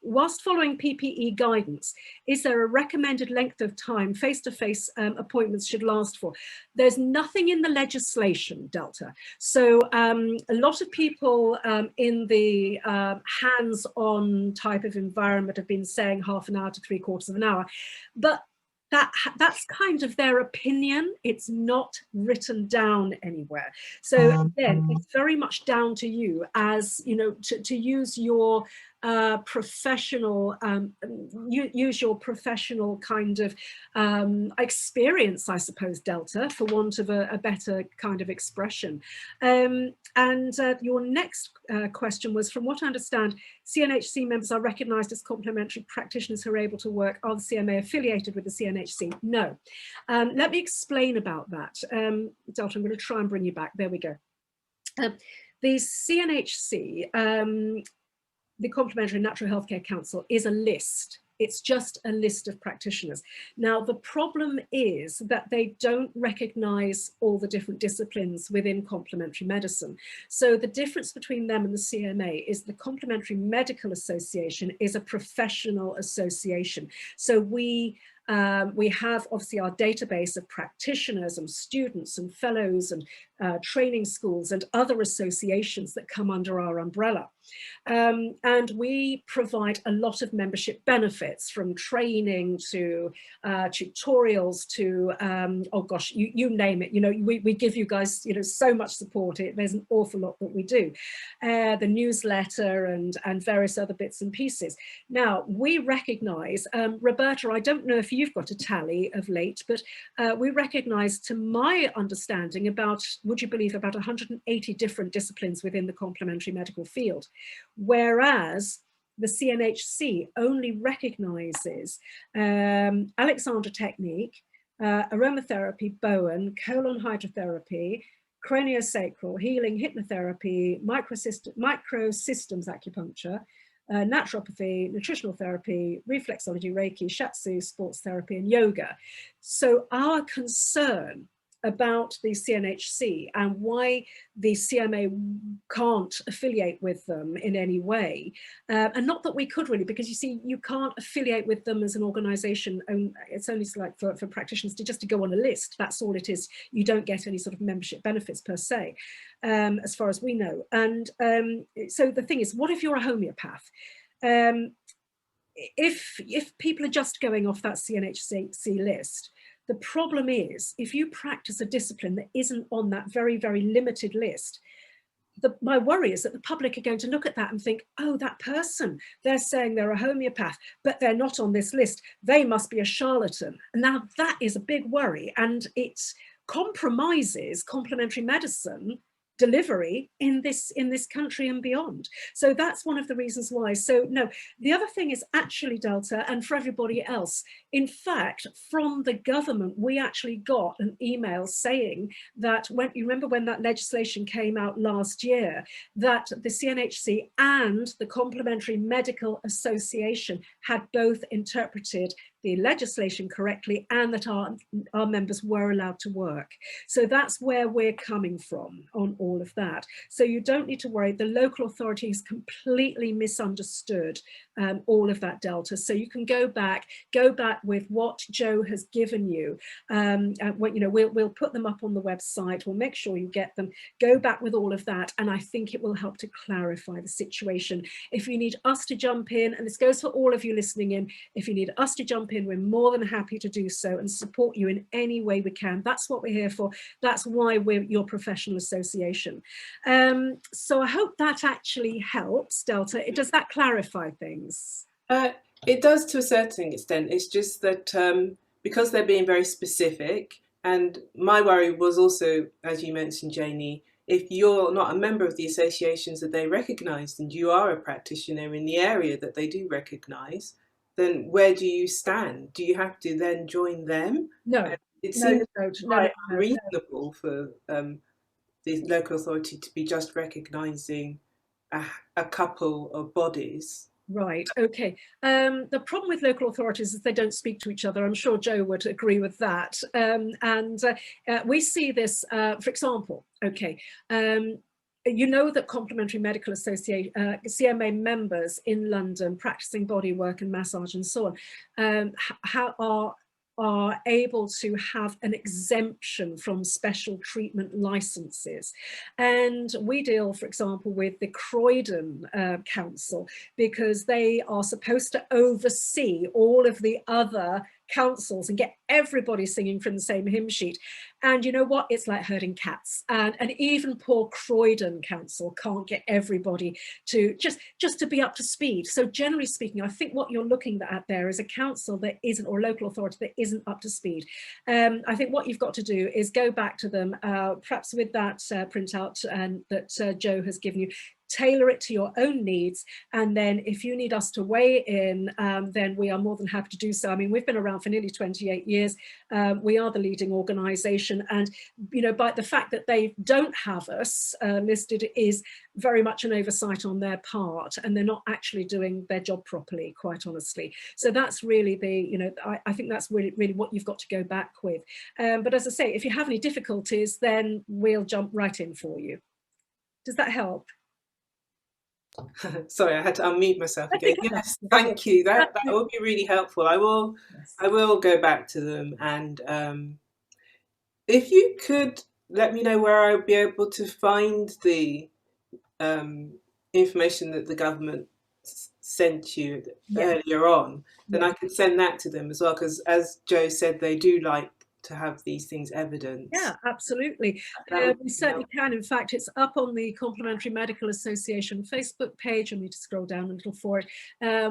whilst following PPE guidance, is there a recommended length of time face-to-face appointments should last for? There's nothing in the legislation, Delta. So a lot of people in the hands-on type of environment have been saying half an hour to 3/4 of an hour, but that's kind of their opinion. It's not written down anywhere. So again, it's very much down to you, as you know, to use your professional use your professional kind of experience, I suppose, Delta, for want of a better kind of expression. And your next question was, from what I understand, CNHC members are recognised as complementary practitioners who are able to work. Are the CMA affiliated with the CNHC? No. Let me explain about that. Delta, I'm going to try and bring you back. There we go. The CNHC, the Complementary Natural Healthcare Council, is a list. It's just a list of practitioners. Now, the problem is that they don't recognise all the different disciplines within complementary medicine. So the difference between them and the CMA is the Complementary Medical Association is a professional association. So we have obviously our database of practitioners and students and fellows and training schools and other associations that come under our umbrella. And we provide a lot of membership benefits, from training to tutorials to, oh gosh, you name it. You know, we give you guys, you know, so much support. There's an awful lot that we do. The newsletter and various other bits and pieces. Now, we recognise, Roberta, I don't know if you've got a tally of late, but we recognise, to my understanding, about, would you believe, about 180 different disciplines within the complementary medical field, whereas the CNHC only recognises Alexander technique, aromatherapy, Bowen, colon hydrotherapy, craniosacral, healing, hypnotherapy, microsystems acupuncture, naturopathy, nutritional therapy, reflexology, Reiki, Shiatsu, sports therapy, and yoga. So our concern about the CNHC and why the CMA can't affiliate with them in any way, and not that we could really, because you see, you can't affiliate with them as an organisation. It's only like for practitioners just to go on a list. That's all it is. You don't get any sort of membership benefits per se, as far as we know. And so the thing is, what if you're a homeopath? If people are just going off that CNHC list, the problem is, if you practice a discipline that isn't on that very, very limited list, my worry is that the public are going to look at that and think, oh, that person, they're saying they're a homeopath, but they're not on this list. They must be a charlatan. And now that is a big worry, and it compromises complementary medicine delivery in this country and beyond. So that's one of the reasons why. So no, the other thing is actually, Delta, and for everybody else, in fact, from the government, we actually got an email saying that, when you remember when that legislation came out last year, that the CNHC and the Complementary Medical Association had both interpreted the legislation correctly, and that our members were allowed to work. So that's where we're coming from on all of that. So you don't need to worry. The local authorities completely misunderstood all of that, Delta. So you can go back with what Joe has given you. We'll put them up on the website. We'll make sure you get them. Go back with all of that, and I think it will help to clarify the situation. If you need us to jump in, and this goes for all of you listening in, if you need us to jump in, we're more than happy to do so and support you in any way we can. That's what we're here for. That's why we're your professional association. So I hope that actually helps, Delta. Does that clarify things? It does to a certain extent. It's just that because they're being very specific, and my worry was also, as you mentioned, Jayney, if you're not a member of the associations that they recognise and you are a practitioner in the area that they do recognise, then where do you stand? Do you have to then join them? No. It seems quite unreasonable for the local authority to be just recognising a couple of bodies. Right, okay. The problem with local authorities is they don't speak to each other. I'm sure Joe would agree with that. We see this, for example, okay, you know that Complementary Medical Association, CMA members in London practicing bodywork and massage and so on, are able to have an exemption from special treatment licenses. And we deal, for example, with the Croydon Council, because they are supposed to oversee all of the other councils and get everybody singing from the same hymn sheet. And you know what? It's like herding cats. And even poor Croydon Council can't get everybody to just to be up to speed. So generally speaking, I think what you're looking at there is a council that isn't, or local authority that isn't up to speed. I think what you've got to do is go back to them, perhaps with that printout that Joe has given you, tailor it to your own needs, and then if you need us to weigh in, then we are more than happy to do so. I mean, we've been around for nearly 28 years. We are the leading organisation, and you know, by the fact that they don't have us listed is very much an oversight on their part, and they're not actually doing their job properly, quite honestly. So that's really the, you know, I think that's really what you've got to go back with. But as I say, if you have any difficulties, then we'll jump right in for you. Does that help? Sorry, I had to unmute myself again. Yes, thank you. That will be really helpful. I will go back to them, and if you could let me know where I'll be able to find the information that the government sent you earlier on, then I could send that to them as well, because as Joe said, they do like to have these things evidenced. Yeah, absolutely. We certainly can. In fact, it's up on the Complementary Medical Association Facebook page. I need to scroll down a little for it.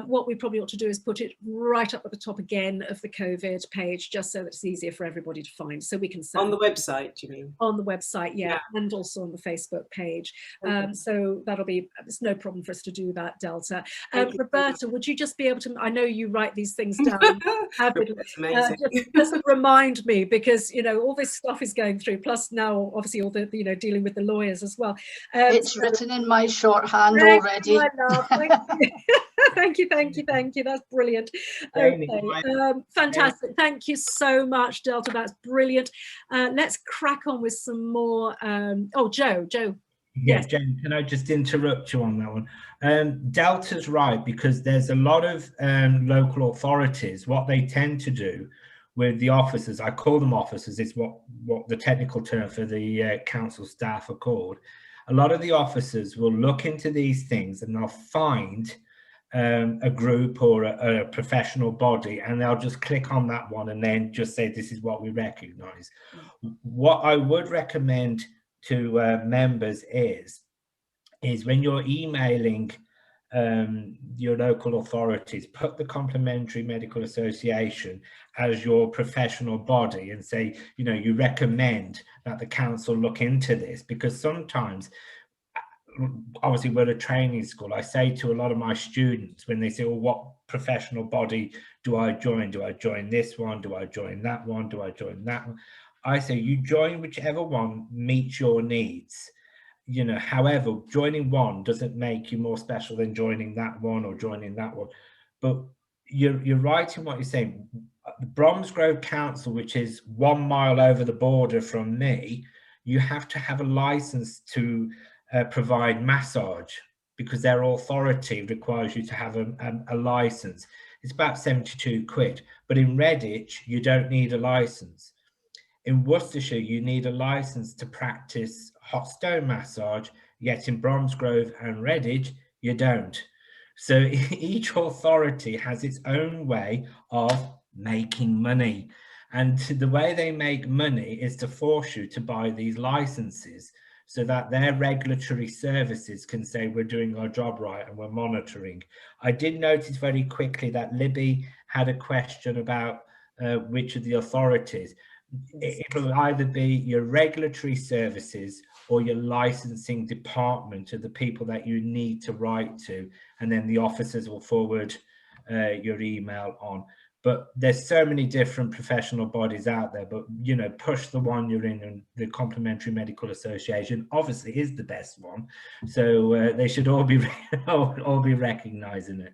What we probably ought to do is put it right up at the top again of the COVID page, just so that it's easier for everybody to find. So we can on the website, do you mean? On the website, yeah, and also on the Facebook page. Okay. So that'll be, it's no problem for us to do that, Delta. Roberta, would you just be able to, I know you write these things down, That's amazing. just remind me, because you know all this stuff is going through, plus now obviously all the, you know, dealing with the lawyers as well. It's written in my shorthand already. My love. Thank you. Thank you. That's brilliant. Okay, fantastic. Thank you so much, Delta. That's brilliant. Let's crack on with some more. Oh, Joe. Yeah, yes. Jane, can I just interrupt you on that one? Delta's right, because there's a lot of local authorities, what they tend to do with the officers, I call them officers, it's what the technical term for the council staff are called. A lot of the officers will look into these things and they'll find a group or a professional body, and they'll just click on that one and then just say, this is what we recognise. What I would recommend to members is when you're emailing your local authorities, put the Complementary Medical Association as your professional body and say, you know, you recommend that the council look into this, because sometimes, obviously we're a training school, I say to a lot of my students when they say, well, what professional body do I join? Do I join this one? Do I join that one? Do I join that one? I say you join whichever one meets your needs. You know, however, joining one doesn't make you more special than joining that one or joining that one. But you're right in what you're saying. The Bromsgrove Council, which is 1 mile over the border from me, you have to have a license to provide massage, because their authority requires you to have a license. It's about 72 quid. But in Redditch, you don't need a license. In Worcestershire, you need a license to practice hot stone massage, yet in Bromsgrove and Redditch, you don't. So each authority has its own way of making money. And the way they make money is to force you to buy these licenses so that their regulatory services can say we're doing our job right and we're monitoring. I did notice very quickly that Libby had a question about which of the authorities. It'll either be your regulatory services or your licensing department are the people that you need to write to, and then the officers will forward your email on. But there's so many different professional bodies out there, but you know, push the one you're in, and the Complementary Medical Association obviously is the best one, so they should all be recognizing it.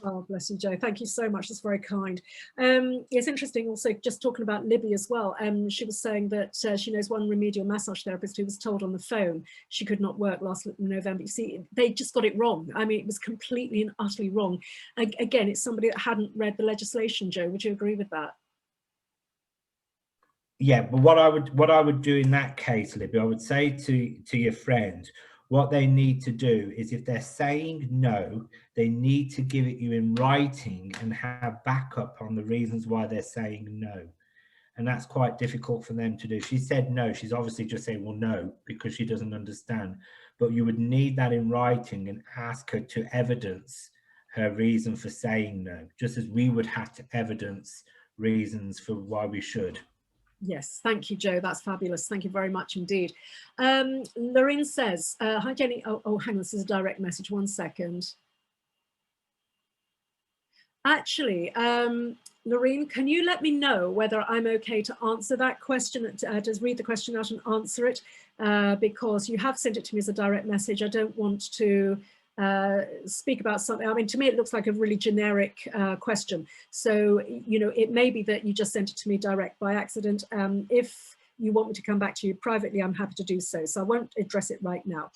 Oh, bless you, Joe. Thank you so much. That's very kind. It's interesting also, just talking about Libby as well. She was saying that she knows one remedial massage therapist who was told on the phone she could not work last November. You see, they just got it wrong. I mean, it was completely and utterly wrong. Again, it's somebody that hadn't read the legislation, Joe. Would you agree with that? Yeah, but what I would do in that case, Libby, I would say to your friend, What they need to do is, if they're saying no, they need to give it you in writing and have backup on the reasons why they're saying no. And that's quite difficult for them to do. She said no, she's obviously just saying, well, no, because she doesn't understand. But you would need that in writing and ask her to evidence her reason for saying no, just as we would have to evidence reasons for why we should. Yes, thank you, Joe. That's fabulous. Thank you very much indeed. Lorraine says, hi, Jenny. Oh, hang on, this is a direct message. 1 second. Actually, Lorraine, can you let me know whether I'm okay to answer that question, just read the question out and answer it, because you have sent it to me as a direct message. I don't want to speak about something. I mean, to me, it looks like a really generic question. So, you know, it may be that you just sent it to me direct by accident. If you want me to come back to you privately, I'm happy to do so. So I won't address it right now.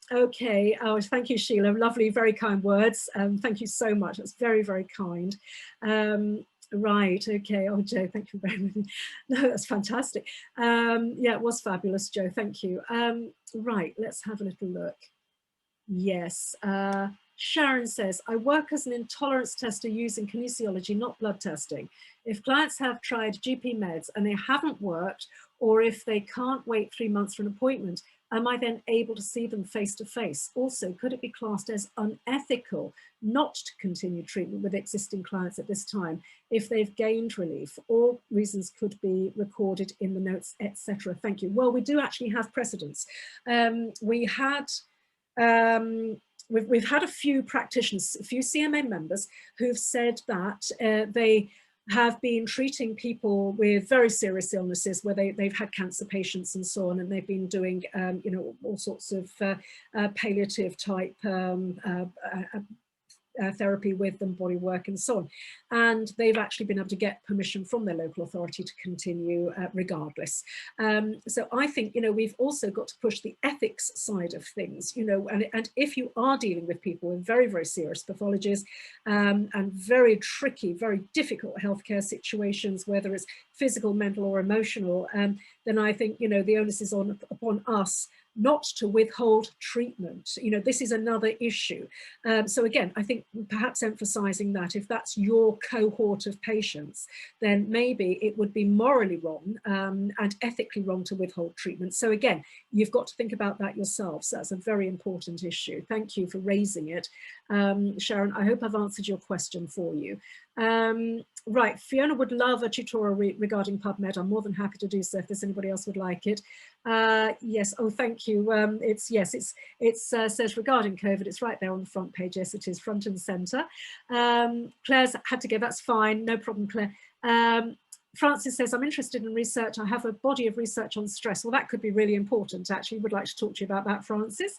Okay. Oh, thank you, Sheila. Lovely, very kind words. Thank you so much. That's very, very kind. Right. Okay. Oh, Joe, thank you very much. No, that's fantastic. Yeah, it was fabulous, Joe. Thank you. Right. Let's have a little look. Yes. Sharon says, I work as an intolerance tester using kinesiology, not blood testing. If clients have tried GP meds and they haven't worked, or if they can't wait 3 months for an appointment, am I then able to see them face to face? Also, could it be classed as unethical not to continue treatment with existing clients at this time if they've gained relief? All reasons could be recorded in the notes, etc. Thank you. Well, we do actually have precedents. We've had a few practitioners, a few CMA members who've said that they have been treating people with very serious illnesses where they've had cancer patients and so on, and they've been doing, you know, all sorts of palliative type therapy with them, body work and so on. And they've actually been able to get permission from their local authority to continue regardless. So I think, you know, we've also got to push the ethics side of things, you know, and if you are dealing with people with very, very serious pathologies and very tricky, very difficult healthcare situations, whether it's physical, mental or emotional, then I think, you know, the onus is upon us not to withhold treatment. You know, this is another issue. So again, I think perhaps emphasizing that if that's your cohort of patients, then maybe it would be morally wrong and ethically wrong to withhold treatment. So again, you've got to think about that yourselves. That's a very important issue. Thank you for raising it. Sharon, I hope I've answered your question for you. Right, Fiona would love a tutorial regarding PubMed. I'm more than happy to do so if there's anybody else would like it. Yes, oh, thank you. It says regarding COVID, it's right there on the front page. Yes, it is front and centre. Claire's had to go, that's fine, no problem, Claire. Francis says, I'm interested in research. I have a body of research on stress. Well, that could be really important, actually. Would like to talk to you about that, Francis.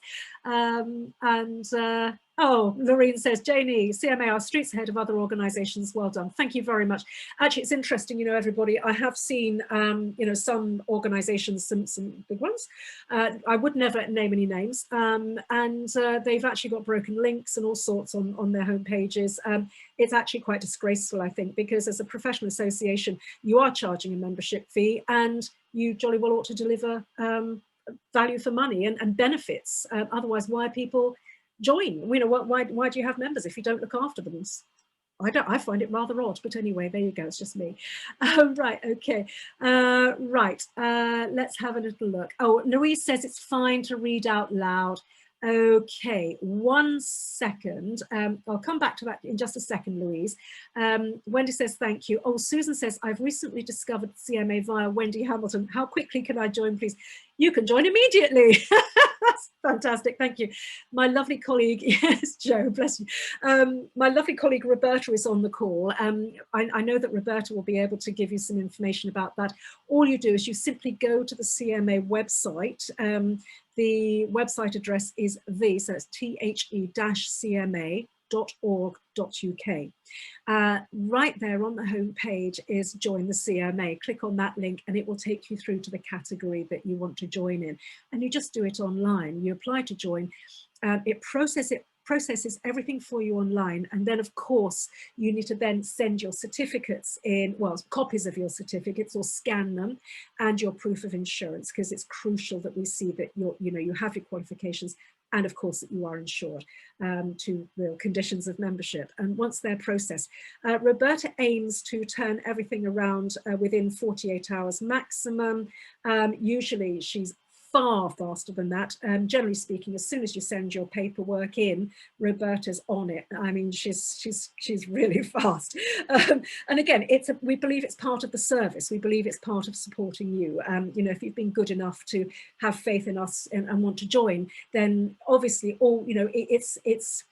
Oh, Lorraine says, Jayney, CMA, our streets ahead of other organisations. Well done. Thank you very much. Actually, it's interesting, you know, everybody, I have seen, you know, some organisations, some big ones. I would never name any names. They've actually got broken links and all sorts on their home pages. It's actually quite disgraceful, I think, because as a professional association, you are charging a membership fee and you jolly well ought to deliver value for money and benefits. Otherwise, why are people join? You know, why do you have members if you don't look after them? I find it rather odd, but anyway, there you go. It's just me. Right, okay. Right, let's have a little look. Oh, Louise says it's fine to read out loud. Okay, 1 second. I'll come back to that in just a second, Louise. Wendy says, thank you. Oh, Susan says, I've recently discovered CMA via Wendy Hamilton. How quickly can I join, please? You can join immediately. That's fantastic. Thank you. My lovely colleague, yes, Joe, bless you. My lovely colleague, Roberta, is on the call. I know that Roberta will be able to give you some information about that. All you do is you simply go to the CMA website. The website address is so it's the.org.uk. Right there on the home page is join the CMA. Click on that link and it will take you through to the category that you want to join in. And you just do it online. You apply to join. It processes processes everything for you online. And then, of course, you need to then send your certificates in, well, copies of your certificates, or scan them, and your proof of insurance, because it's crucial that we see that you have your qualifications, and of course that you are insured to the conditions of membership. And once they're processed, Roberta aims to turn everything around within 48 hours maximum. Usually she's far faster than that. Generally speaking, as soon as you send your paperwork in, Roberta's on it. I mean, she's really fast. And again, we believe it's part of the service. We believe it's part of supporting you. You know, if you've been good enough to have faith in us and want to join, then obviously it's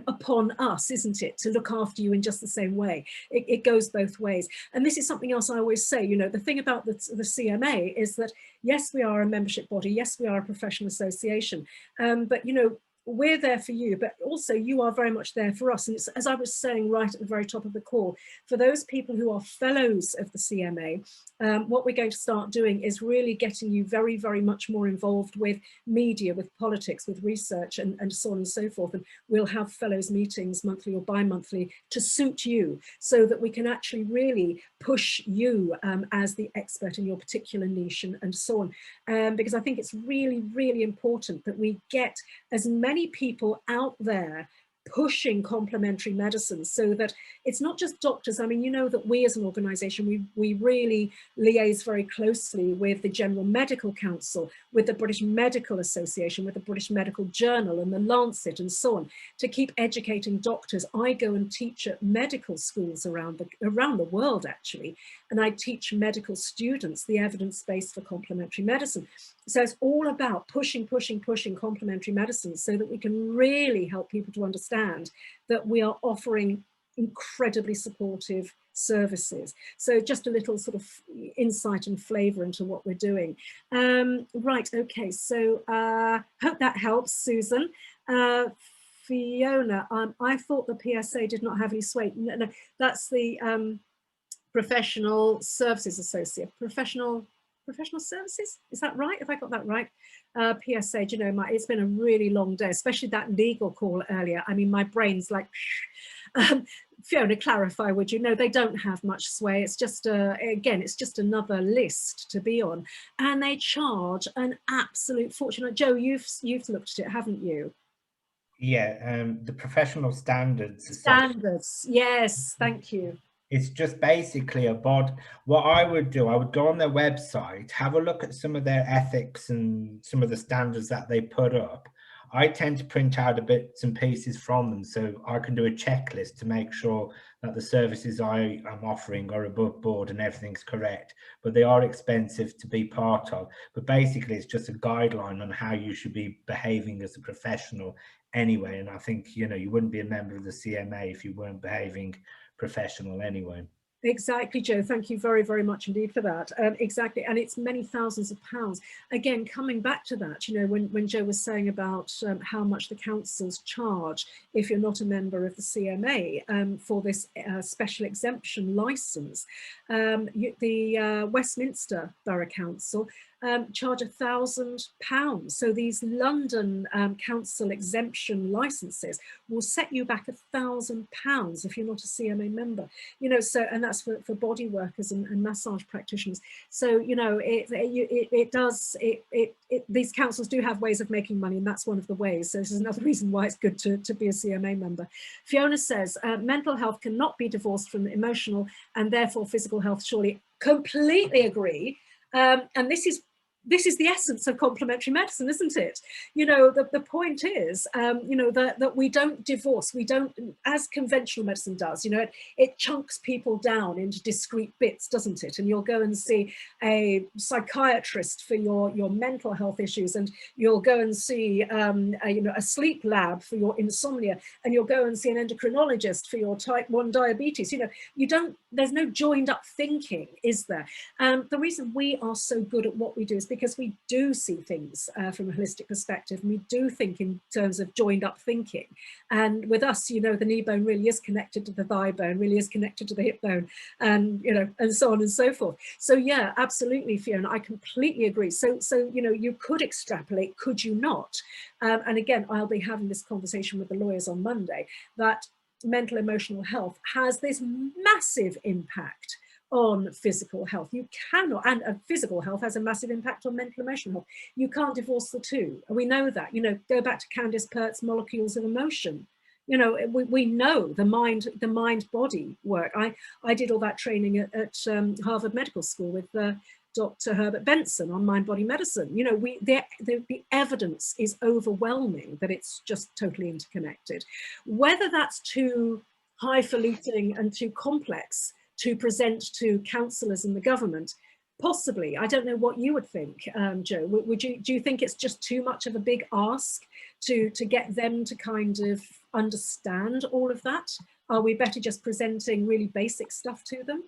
upon us, isn't it, to look after you in just the same way. It goes both ways. And this is something else I always say, you know, the thing about the CMA is that, yes, we are a membership body, yes, we are a professional association, but, you know, we're there for you, but also you are very much there for us. And it's, as I was saying right at the very top of the call, for those people who are fellows of the CMA, what we're going to start doing is really getting you very, very much more involved with media, with politics, with research, and so on and so forth. And we'll have fellows meetings monthly or bi-monthly to suit you, so that we can actually really push you as the expert in your particular niche, and so on. Because I think it's really, really important that we get as many people out there pushing complementary medicine, so that it's not just doctors. I mean, you know that we as an organisation, we really liaise very closely with the General Medical Council, with the British Medical Association, with the British Medical Journal and the Lancet, and so on, to keep educating doctors. I go and teach at medical schools around the world, actually, and I teach medical students the evidence base for complementary medicine. So it's all about pushing complementary medicine, so that we can really help people to understand that we are offering incredibly supportive services. So just a little sort of insight and flavour into what we're doing. Right, okay, so hope that helps, Susan. Fiona, I thought the PSA did not have any sway. No, that's the Professional Services Association. Professional services, is that right? Have I got that right? PSA, do you know, it's been a really long day, especially that legal call earlier. I mean, my brain's like, Fiona, clarify, would you? No, they don't have much sway. It's just, again, it's just another list to be on. And they charge an absolute fortune. Joe, you've looked at it, haven't you? Yeah, the professional standards. Standards, yes, thank you. It's just basically a bod. What I would do, I would go on their website, have a look at some of their ethics and some of the standards that they put up. I tend to print out a bits and pieces from them, so I can do a checklist to make sure that the services I am offering are above board and everything's correct. But they are expensive to be part of. But basically, it's just a guideline on how you should be behaving as a professional anyway. And I think, you know, you wouldn't be a member of the CMA if you weren't behaving professional anyway. Exactly, Joe. Thank you very, very much indeed for that. Exactly. And it's many thousands of pounds. Again, coming back to that, you know, when Joe was saying about how much the councils charge if you're not a member of the CMA for this special exemption licence, the Westminster Borough Council charge £1,000. So these London council exemption licenses will set you back £1,000 if you're not a CMA member. You know, so, and that's for body workers and massage practitioners. So, you know, these councils do have ways of making money, and that's one of the ways. So this is another reason why it's good to be a CMA member. Fiona says, mental health cannot be divorced from emotional and therefore physical health, surely. Completely agree. And this is the essence of complementary medicine, isn't it? You know, the point is, you know, that we don't divorce, we don't, as conventional medicine does, you know, it chunks people down into discrete bits, doesn't it? And you'll go and see a psychiatrist for your mental health issues, and you'll go and see, you know, a sleep lab for your insomnia, and you'll go and see an endocrinologist for your type 1 diabetes. You know, there's no joined up thinking, is there? The reason we are so good at what we do is because we do see things from a holistic perspective, and we do think in terms of joined up thinking. And with us, you know, the knee bone really is connected to the thigh bone, really is connected to the hip bone, and, you know, and so on and so forth. So yeah, absolutely, Fiona, I completely agree. So you know, you could extrapolate, could you not? And again, I'll be having this conversation with the lawyers on Monday, that mental emotional health has this massive impact on physical health. You cannot, and physical health has a massive impact on mental emotional health. You can't divorce the two. We know that. You know, go back to Candice Pert's molecules of emotion. You know, we know the mind-body work. I did all that training at Harvard Medical School with Dr. Herbert Benson on mind-body medicine. You know, the evidence is overwhelming that it's just totally interconnected. Whether that's too highfalutin and too complex to present to councillors in the government, possibly. I don't know what you would think, Joe. Do you think it's just too much of a big ask to get them to kind of understand all of that? Are we better just presenting really basic stuff to them?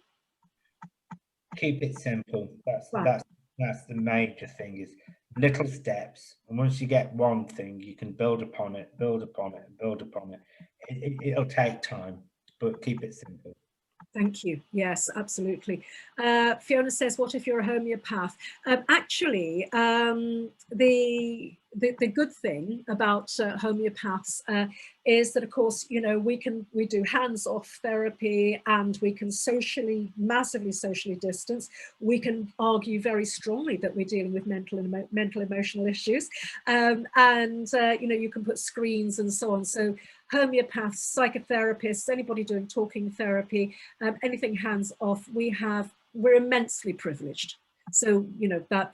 Keep it simple. That's Right. that's the major thing, is little steps, and once you get one thing, you can build upon it, build upon it, build upon it. It'll take time, but keep it simple. Thank you. Yes, absolutely. Fiona says, what if you're a homeopath? Actually, the good thing about homeopaths is that, of course, you know, we do hands-off therapy, and we can massively socially distance. We can argue very strongly that we're dealing with mental emotional issues, and you know, you can put screens and so on. So homeopaths, psychotherapists, anybody doing talking therapy, anything hands off, we're immensely privileged. So, you know, that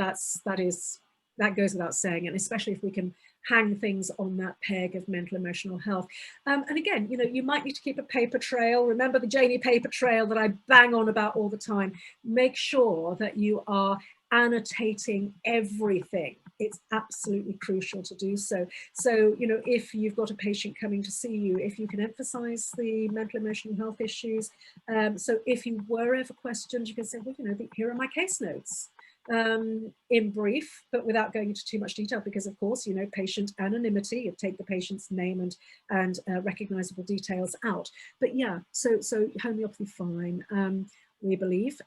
goes without saying, and especially if we can hang things on that peg of mental emotional health. And again, you know, you might need to keep a paper trail. Remember the Jayney paper trail that I bang on about all the time. Make sure that you are annotating everything. It's absolutely crucial to do so. So, you know, if you've got a patient coming to see you, if you can emphasize the mental emotional health issues. So if you were ever questioned, you can say, well, you know, here are my case notes. In brief, but without going into too much detail, because of course, you know, patient anonymity, you take the patient's name and recognizable details out. But yeah, so homeopathy, fine, we believe.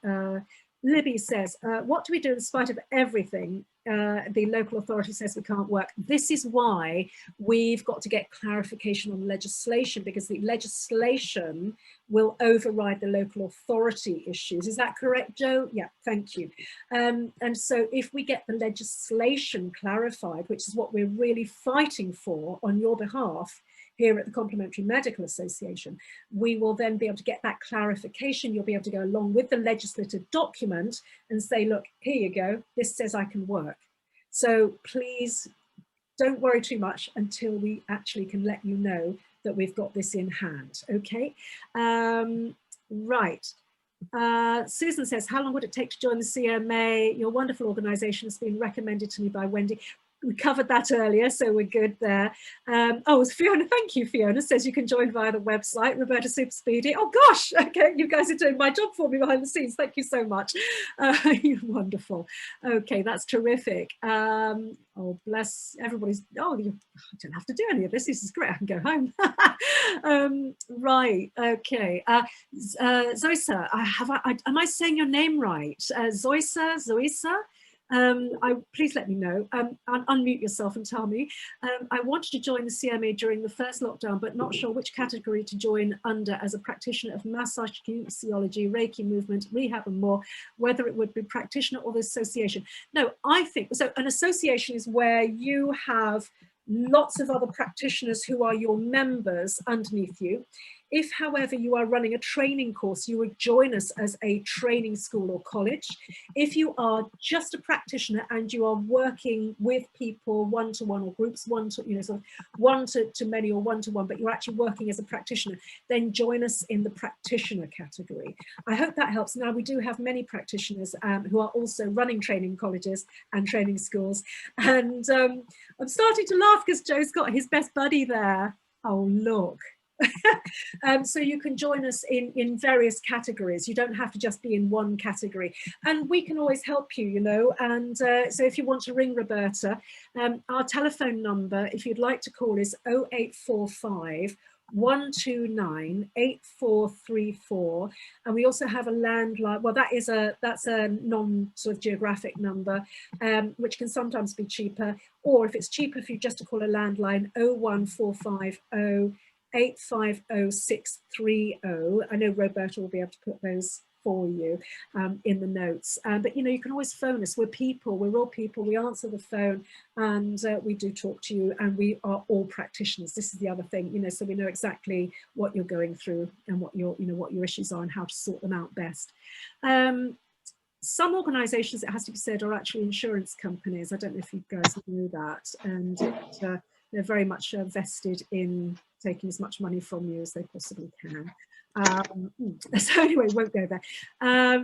Libby says, what do we do in spite of everything? The local authority says we can't work. This is why we've got to get clarification on legislation, because the legislation will override the local authority issues. Is that correct, Joe? Yeah, thank you. And so if we get the legislation clarified, which is what we're really fighting for on your behalf here at the Complementary Medical Association, we will then be able to get that clarification. You'll be able to go along with the legislative document and say, look, here you go, this says I can work. So please don't worry too much until we actually can let you know that we've got this in hand, okay? Right. Susan says, how long would it take to join the CMA? Your wonderful organisation has been recommended to me by Wendy. We covered that earlier, so we're good there. Oh, Fiona, thank you, Fiona, says you can join via the website, Roberta Super Speedy. Oh gosh, okay, you guys are doing my job for me behind the scenes. Thank you so much. You're wonderful. Okay, that's terrific. Oh, bless everybody's, oh, I don't have to do any of this. This is great, I can go home. Right, okay. Zoisa, am I saying your name right? Zoisa? Please let me know. Unmute yourself and tell me. I wanted to join the CMA during the first lockdown, but not sure which category to join under as a practitioner of massage, kinesiology, Reiki movement, rehab and more, whether it would be practitioner or the association. No, I think, so an association is where you have lots of other practitioners who are your members underneath you. If, however, you are running a training course, you would join us as a training school or college. If you are just a practitioner and you are working with people one-to-one or groups sort of one to many or one-to-one, but you're actually working as a practitioner, then join us in the practitioner category. I hope that helps. Now, we do have many practitioners who are also running training colleges and training schools. And I'm starting to laugh because Joe's got his best buddy there. Oh, look. So you can join us in various categories. You don't have to just be in one category, and we can always help you, you know. And so if you want to ring Roberta, our telephone number, if you'd like to call, is 0845 129 8434, and we also have a landline. Well, that's a non sort of geographic number, which can sometimes be cheaper, or if it's cheaper for you just to call a landline, 01450 850630. I know Roberta will be able to put those for you in the notes, but you know, you can always phone us. We're people, we're all people. We answer the phone, and we do talk to you, and we are all practitioners. This is the other thing, you know, so we know exactly what you're going through and what your, you know, what your issues are and how to sort them out best. Some organisations, it has to be said, are actually insurance companies. I don't know if you guys know that, and they're very much vested in taking as much money from you as they possibly can. So anyway, won't go there.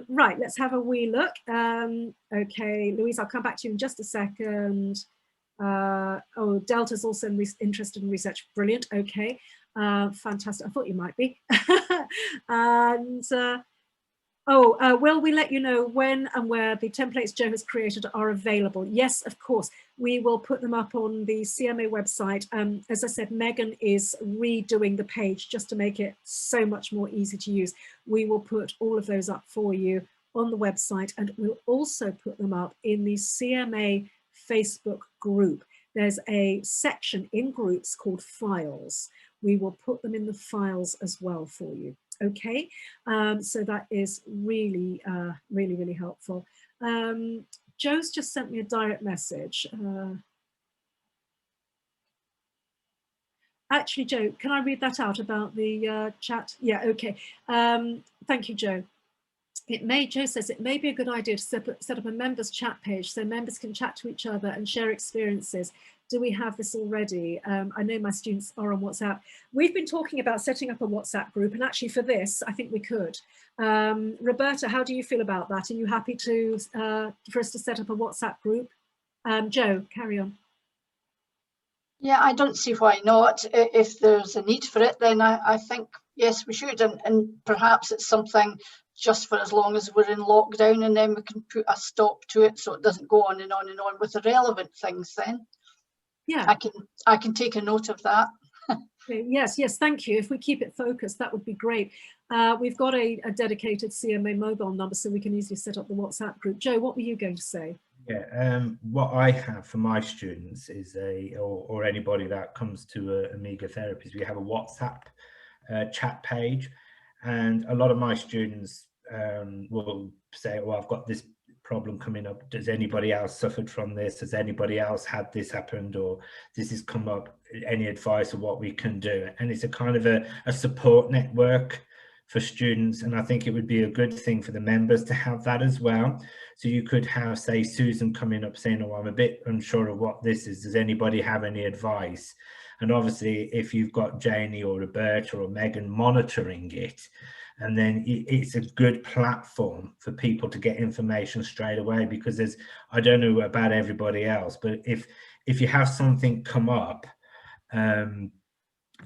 Right, let's have a wee look. Okay, Louise, I'll come back to you in just a second. Oh, Delta's also interested in research. Brilliant. Okay, fantastic. I thought you might be. And will we let you know when and where the templates Joe has created are available? Yes, of course. We will put them up on the CMA website. As I said, Megan is redoing the page just to make it so much more easy to use. We will put all of those up for you on the website, and we'll also put them up in the CMA Facebook group. There's a section in groups called files. We will put them in the files as well for you. Okay, so that is really, really helpful. Joe's just sent me a direct message. Actually, Joe, can I read that out about the chat? Yeah, okay. Thank you, Joe. Joe says it may be a good idea to set up a members chat page so members can chat to each other and share experiences. Do we have this already? I know my students are on WhatsApp. We've been talking about setting up a WhatsApp group, and actually for this, I think we could. Roberta, how do you feel about that? Are you happy to for us to set up a WhatsApp group? Joe, carry on. Yeah, I don't see why not. If there's a need for it, then I think, yes, we should. And perhaps it's something just for as long as we're in lockdown, and then we can put a stop to it so it doesn't go on and on and on with irrelevant things then. Yeah, I can take a note of that. Yes, thank you. If we keep it focused, that would be great. We've got a dedicated CMA mobile number, so we can easily set up the WhatsApp group. Joe, what were you going to say? Yeah, what I have for my students is or anybody that comes to Amiga Therapies, we have a WhatsApp chat page, and a lot of my students will say, "Oh, I've got this problem coming up. Does anybody else suffered from this? Has anybody else had this happened, or this has come up? Any advice of what we can do?" And it's a kind of a support network for students, and I think it would be a good thing for the members to have that as well. So you could have, say, Susan coming up saying, "Oh, I'm a bit unsure of what this is. Does anybody have any advice?" And obviously, if you've got Jayney or Roberta or Megan monitoring it, and then it's a good platform for people to get information straight away, because I don't know about everybody else, but if you have something come up,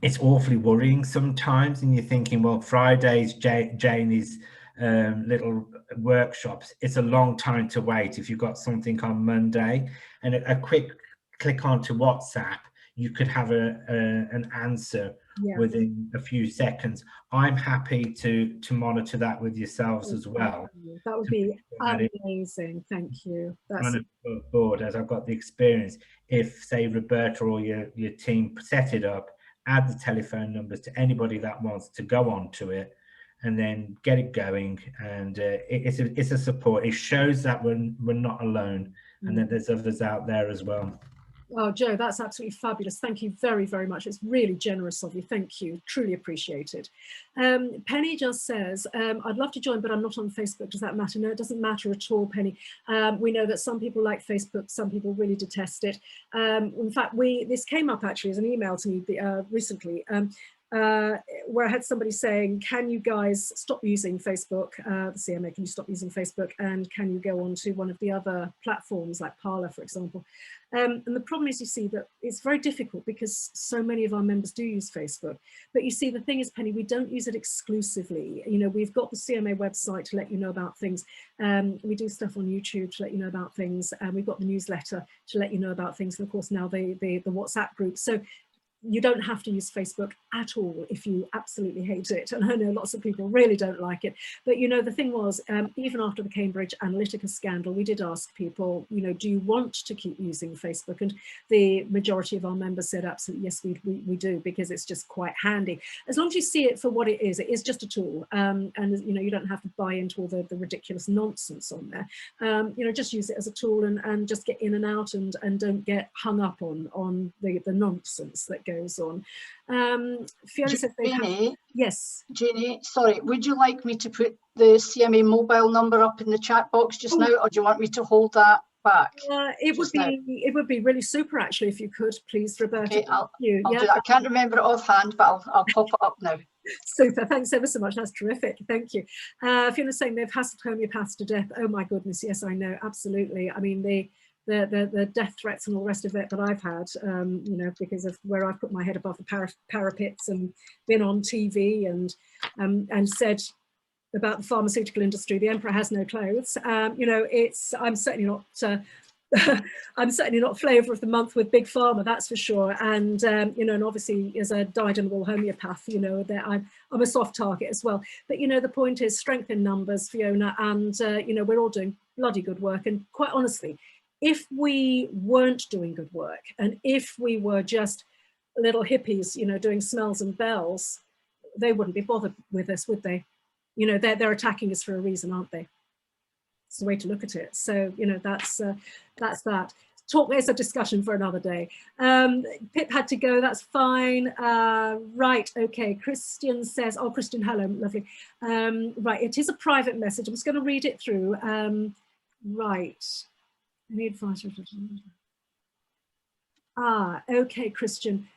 it's awfully worrying sometimes, and you're thinking, well, Friday's Jayney's little workshops, it's a long time to wait if you've got something on Monday, and a quick click onto WhatsApp, you could have an answer within a few seconds. I'm happy to monitor that with yourselves as well. That would be amazing. Thank you. That's kind of board, as I've got the experience. If, say, Roberta or your team set it up, add the telephone numbers to anybody that wants to go onto it, and then get it going. And it's a support. It shows that we're not alone, and that there's others out there as well. Oh, Joe, that's absolutely fabulous. Thank you very, very much. It's really generous of you. Thank you. Truly appreciated. Penny just says, I'd love to join, but I'm not on Facebook. Does that matter? No, it doesn't matter at all, Penny. We know that some people like Facebook, some people really detest it. In fact, this came up actually as an email to me recently. where I had somebody saying, can you guys stop using Facebook, the CMA, can you stop using Facebook, and can you go on to one of the other platforms like Parler, for example? And the problem is, you see, that it's very difficult because so many of our members do use Facebook. But you see, the thing is, Penny, we don't use it exclusively. You know, we've got the CMA website to let you know about things. We do stuff on YouTube to let you know about things. And we've got the newsletter to let you know about things. And of course, now the WhatsApp group. So you don't have to use Facebook at all if you absolutely hate it. And I know lots of people really don't like it. But, you know, the thing was, even after the Cambridge Analytica scandal, we did ask people, you know, do you want to keep using Facebook? And the majority of our members said, absolutely, yes, we do, because it's just quite handy. As long as you see it for what it is just a tool. And, you know, you don't have to buy into all the ridiculous nonsense on there. You know, just use it as a tool and just get in and out and don't get hung up on the nonsense that goes on. Fiona said they have, yes. Jayney, sorry, would you like me to put the CMA mobile number up in the chat box just now, or do you want me to hold that back? It would be really super, actually, if you could, please, Roberta. Okay, I'll do that. I can't remember it offhand, but I'll pop it up now. Super, thanks ever so much. That's terrific. Thank you. Fiona's saying they've hassled homeopaths to death. Oh my goodness, yes, I know, absolutely. I mean, the death threats and all the rest of it that I've had, you know, because of where I've put my head above the parapets and been on TV and said about the pharmaceutical industry, the emperor has no clothes. You know, I'm certainly not. I'm certainly not flavour of the month with Big Pharma, that's for sure. And you know, and obviously as a dyed-in-the-wool homeopath, you know, that I'm a soft target as well. But you know, the point is strength in numbers, Fiona, and you know, we're all doing bloody good work. And quite honestly, if we weren't doing good work, and if we were just little hippies, you know, doing smells and bells, they wouldn't be bothered with us, would they? You know, they're attacking us for a reason, aren't they? It's the way to look at it. So, you know, that's that. It's a discussion for another day. Pip had to go, that's fine. Right, okay, Christian says, oh, Christian, hello, lovely. Right, it is a private message. I'm just going to read it through. Right. Any advice? Okay, Christian.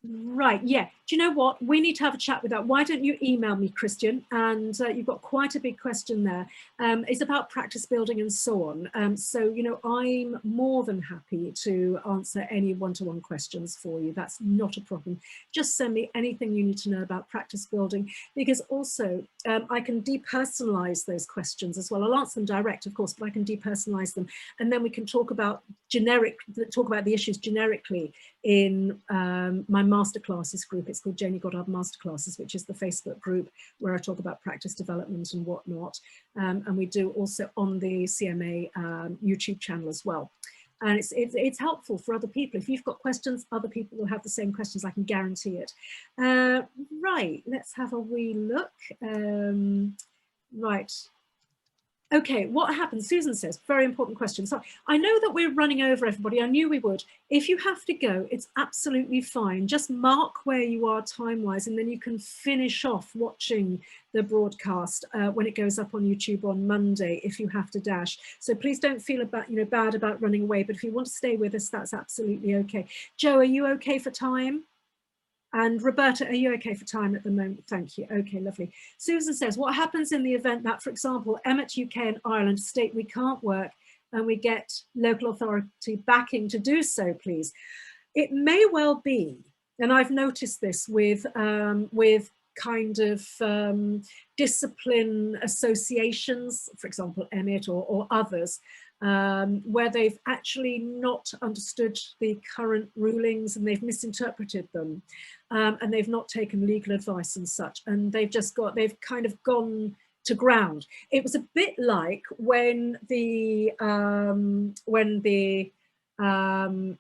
Right, yeah. Do you know what? We need to have a chat with that. Why don't you email me, Christian? And you've got quite a big question there. It's about practice building and so on. So, you know, I'm more than happy to answer any one-to-one questions for you. That's not a problem. Just send me anything you need to know about practice building, because also I can depersonalize those questions as well. I'll answer them direct, of course, but I can depersonalize them. And then we can talk about the issues generically in my masterclasses group. It's called Jayney Goddard Masterclasses, which is the Facebook group where I talk about practice development and whatnot. And we do also on the CMA YouTube channel as well. And it's helpful for other people. If you've got questions, other people will have the same questions, I can guarantee it. Right, let's have a wee look. Right. Okay, what happens? Susan says, very important question. So I know that we're running over everybody. I knew we would. If you have to go, it's absolutely fine. Just mark where you are time-wise, and then you can finish off watching the broadcast when it goes up on YouTube on Monday if you have to dash. So please don't feel bad about running away. But if you want to stay with us, that's absolutely okay. Joe, are you okay for time? And Roberta, are you okay for time at the moment? Thank you. Okay, lovely. Susan says, what happens in the event that, for example, Emmet UK and Ireland state we can't work and we get local authority backing to do so, please? It may well be, and I've noticed this with kind of discipline associations, for example, Emmet or others, where they've actually not understood the current rulings and they've misinterpreted them, and they've not taken legal advice and such, and they've kind of gone to ground. It was a bit like when the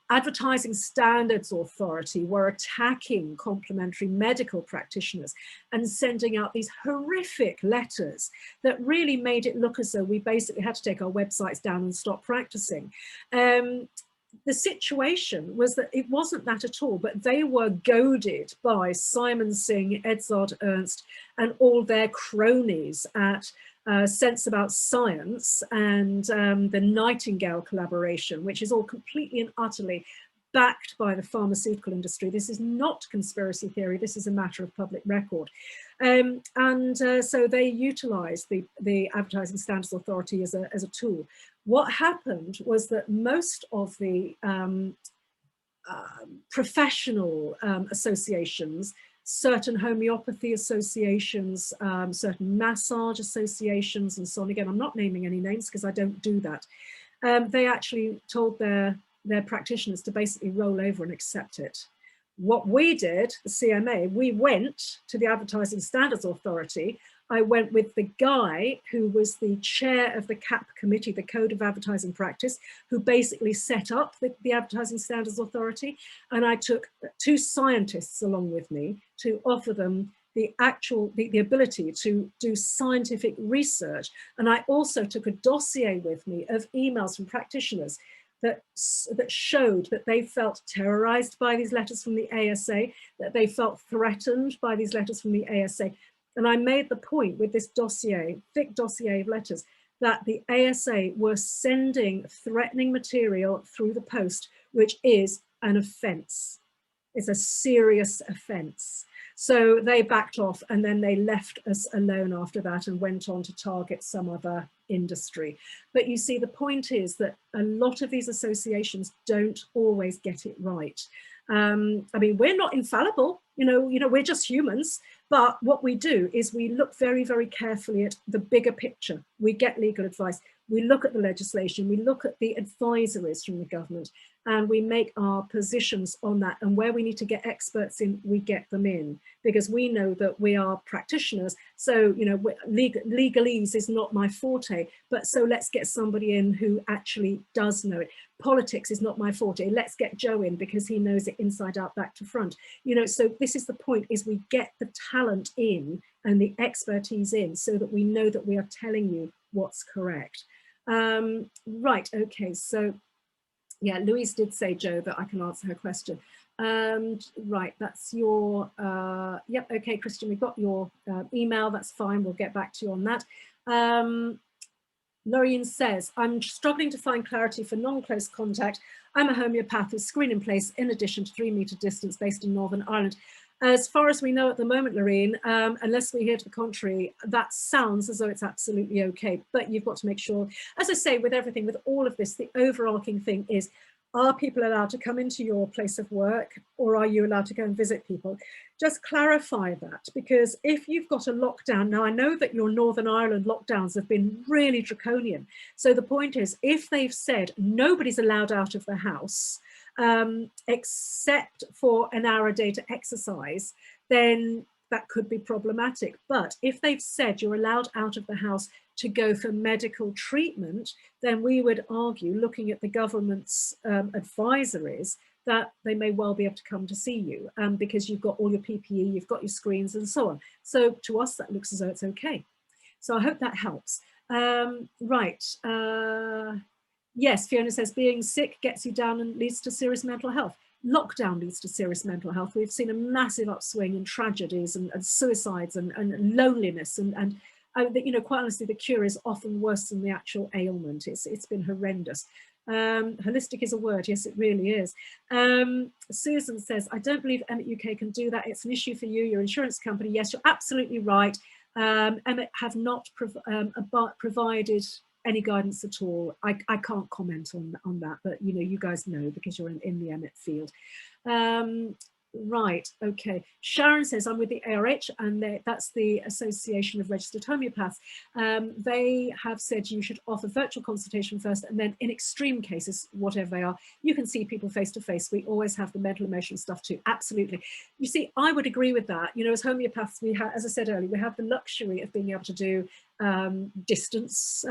Advertising Standards Authority were attacking complementary medical practitioners and sending out these horrific letters that really made it look as though we basically had to take our websites down and stop practicing. The situation was that it wasn't that at all, but they were goaded by Simon Singh, Edzard Ernst, and all their cronies at Sense About Science and the Nightingale collaboration, which is all completely and utterly backed by the pharmaceutical industry. This is not conspiracy theory. This is a matter of public record. So they utilised the Advertising Standards Authority as a tool. What happened was that most of the professional associations, certain homeopathy associations, certain massage associations, and so on. Again, I'm not naming any names because I don't do that. They actually told their practitioners to basically roll over and accept it. What we did, the CMA, we went to the Advertising Standards Authority. I went with the guy who was the chair of the CAP committee, the Code of Advertising Practice, who basically set up the Advertising Standards Authority. And I took 2 scientists along with me to offer them the ability to do scientific research. And I also took a dossier with me of emails from practitioners that showed that they felt terrorized by these letters from the ASA, that they felt threatened by these letters from the ASA. And I made the point with this dossier, thick dossier of letters, that the ASA were sending threatening material through the post, which is an offence. It's a serious offence. So they backed off, and then they left us alone after that and went on to target some other industry. But you see, the point is that a lot of these associations don't always get it right. I mean, we're not infallible, you know, we're just humans. But what we do is we look very, very carefully at the bigger picture. We get legal advice. We look at the legislation. We look at the advisories from the government, and we make our positions on that. And where we need to get experts in, we get them in, because we know that we are practitioners. So, you know, legalese is not my forte, but so let's get somebody in who actually does know it. Politics is not my forte. Let's get Joe in because he knows it inside out, back to front. You know, so this is the point, is we get the talent in and the expertise in so that we know that we are telling you what's correct. Right, okay, so yeah, Louise did say, Joe, that I can answer her question. Right, that's your, yep, okay, Christian, we've got your email, that's fine, we'll get back to you on that. Lorraine says, I'm struggling to find clarity for non-close contact. I'm a homeopath with screen in place in addition to 3-metre distance based in Northern Ireland. As far as we know at the moment, Lorraine, unless we hear to the contrary, that sounds as though it's absolutely okay. But you've got to make sure, as I say, with everything, with all of this, the overarching thing is, are people allowed to come into your place of work, or are you allowed to go and visit people? Just clarify that, because if you've got a lockdown, now I know that your Northern Ireland lockdowns have been really draconian. So the point is, if they've said nobody's allowed out of the house, except for an hour a day to exercise, then that could be problematic. But if they've said you're allowed out of the house to go for medical treatment, then we would argue, looking at the government's advisories, that they may well be able to come to see you because you've got all your PPE, you've got your screens and so on. So to us, that looks as though it's okay. So I hope that helps. Right. Yes, Fiona says, being sick gets you down and leads to serious mental health. Lockdown leads to serious mental health. We've seen a massive upswing in tragedies and suicides and loneliness. And you know, quite honestly, the cure is often worse than the actual ailment. It's been horrendous. Holistic is a word. Yes, it really is. Susan says, I don't believe Emmet UK can do that. It's an issue for you, your insurance company. Yes, you're absolutely right. Emmet have not provided any guidance at all. I can't comment on that, but you know, you guys know because you're in the Emmet field. Right, okay. Sharon says, I'm with the ARH, and that's the Association of Registered Homeopaths. They have said you should offer virtual consultation first, and then in extreme cases, whatever they are, you can see people face to face. We always have the mental emotional stuff too, absolutely. You see, I would agree with that. You know, as homeopaths, we have, as I said earlier, we have the luxury of being able to do distance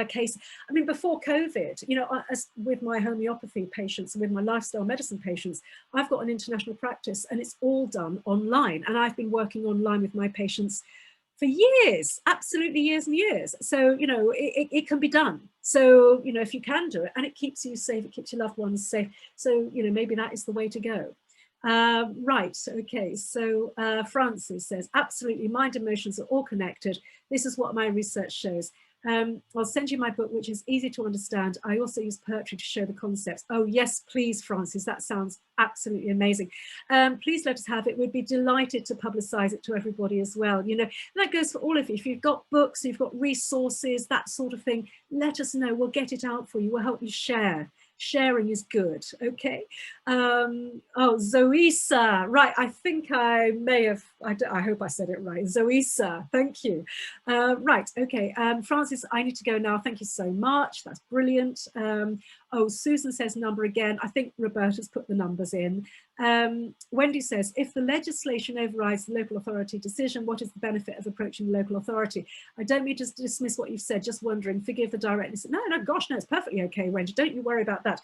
case. I mean, before COVID, you know, as with my homeopathy patients and with my lifestyle medicine patients, I've got an international practice and it's all done online. And I've been working online with my patients for years, absolutely years and years. So, you know, it can be done. So, you know, if you can do it, and it keeps you safe, it keeps your loved ones safe. So, you know, maybe that is the way to go. Right, okay, so Francis says, absolutely, mind and emotions are all connected. This is what my research shows. I'll send you my book, which is easy to understand. I also use poetry to show the concepts. Oh yes, please, Francis, that sounds absolutely amazing. Please let us have it. We'd be delighted to publicise it to everybody as well. You know, that goes for all of you. If you've got books, you've got resources, that sort of thing, let us know. We'll get it out for you. We'll help you share. Sharing is good. Okay. Oh, Zoisa, right. I think I may have, I hope I said it right. Zoisa, thank you. Right. Okay. Francis, I need to go now. Thank you so much. That's brilliant. Oh, Susan says number again. I think Roberta's put the numbers in. Wendy says, if the legislation overrides the local authority decision, what is the benefit of approaching the local authority? I don't mean to dismiss what you've said, just wondering, forgive the directness. No, no, gosh, no, it's perfectly okay, Wendy. Don't you worry about that.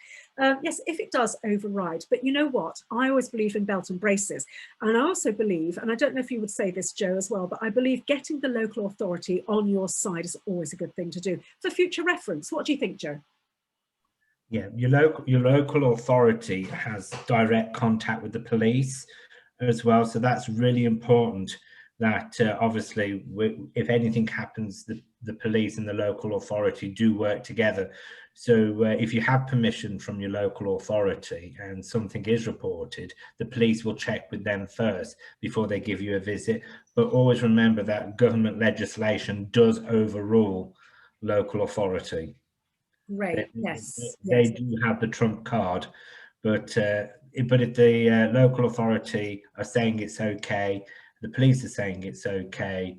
Yes, if it does override, but you know what? I always believe in belt and braces. And I also believe, and I don't know if you would say this, Joe, as well, but I believe getting the local authority on your side is always a good thing to do. For future reference, what do you think, Joe? Yeah, your local authority has direct contact with the police as well, so that's really important. That obviously, if anything happens, the police and the local authority do work together. So if you have permission from your local authority and something is reported, the police will check with them first before they give you a visit. But always remember that government legislation does overrule local authority. Great. Yes. They do have the trump card, but if the local authority are saying it's okay, the police are saying it's okay,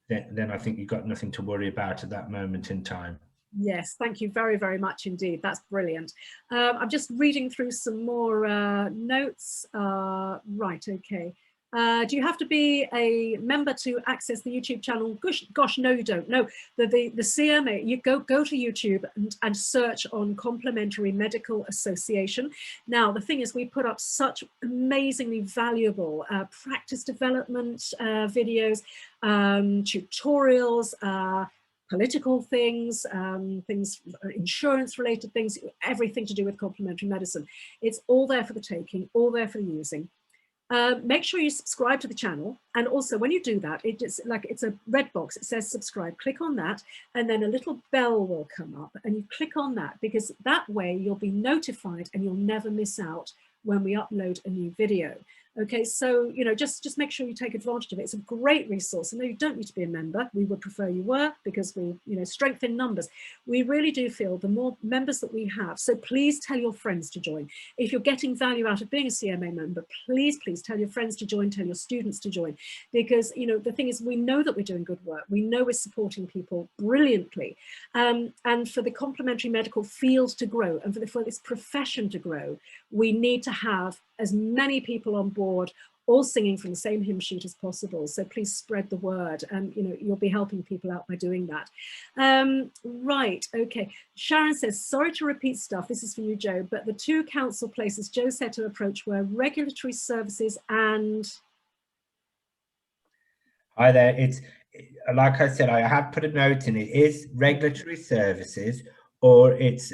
then I think you've got nothing to worry about at that moment in time. Yes, thank you very, very much indeed. That's brilliant. I'm just reading through some more notes. Right, okay. Do you have to be a member to access the YouTube channel? Gosh, no, you don't. No, the CMA, you go to YouTube and search on Complementary Medical Association. Now, the thing is, we put up such amazingly valuable practice development videos, tutorials, political things, insurance related things, everything to do with complementary medicine. It's all there for the taking, all there for the using. Make sure you subscribe to the channel, and also when you do that, it's a red box, it says subscribe. Click on that, and then a little bell will come up, and you click on that, because that way you'll be notified and you'll never miss out when we upload a new video. Okay, so you know, just make sure you take advantage of it. It's a great resource. I know you don't need to be a member. We would prefer you were, because we, you know, strength in numbers. We really do feel the more members that we have. So please tell your friends to join. If you're getting value out of being a CMA member, please tell your friends to join, tell your students to join, because you know the thing is, we know that we're doing good work. We know we're supporting people brilliantly, and for the complementary medical field to grow, and for this profession to grow, we need to have as many people on board, all singing from the same hymn sheet as possible. So please spread the word, and you know, you'll be helping people out by doing that. Right, okay. Sharon says, sorry to repeat stuff, this is for you, Joe, but the two council places Joe said to approach were regulatory services and... Hi there, it's like I said, I have put a note in, it is regulatory services or it's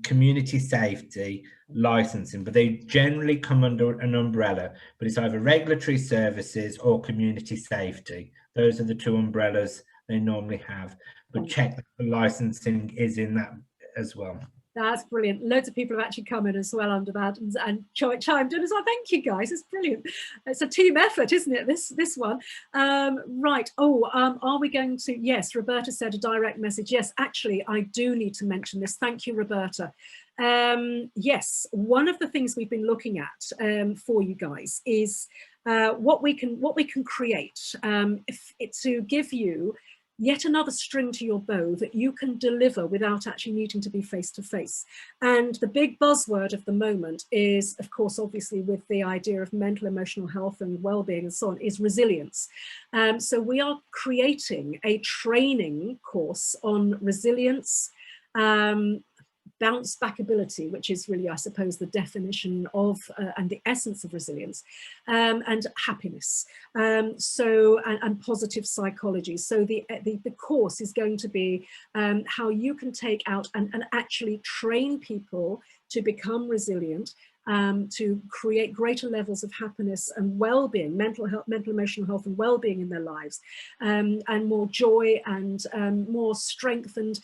community safety licensing, but they generally come under an umbrella, but it's either regulatory services or community safety. Those are the two umbrellas they normally have, but check that the licensing is in that as well. That's brilliant. Loads of people have actually come in as well under that and chimed in as well. Thank you, guys. It's brilliant. It's a team effort, isn't it? This one. Right. Oh, are we going to? Yes, Roberta said a direct message. Yes, actually, I do need to mention this. Thank you, Roberta. Yes, one of the things we've been looking at for you guys is what we can create to give you yet another string to your bow that you can deliver without actually needing to be face to face. And the big buzzword of the moment is, of course, obviously with the idea of mental, emotional health and well-being and so on, is resilience. So we are creating a training course on resilience, bounce back ability, which is really, I suppose, the definition of and the essence of resilience, and happiness, and positive psychology. So the course is going to be how you can take out and actually train people to become resilient to create greater levels of happiness and well-being, mental health, mental emotional health and well-being in their lives, and more joy and more strength and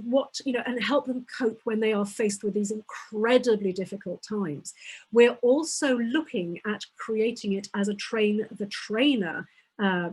what, you know, and help them cope when they are faced with these incredibly difficult times. We're also looking at creating it as a train the trainer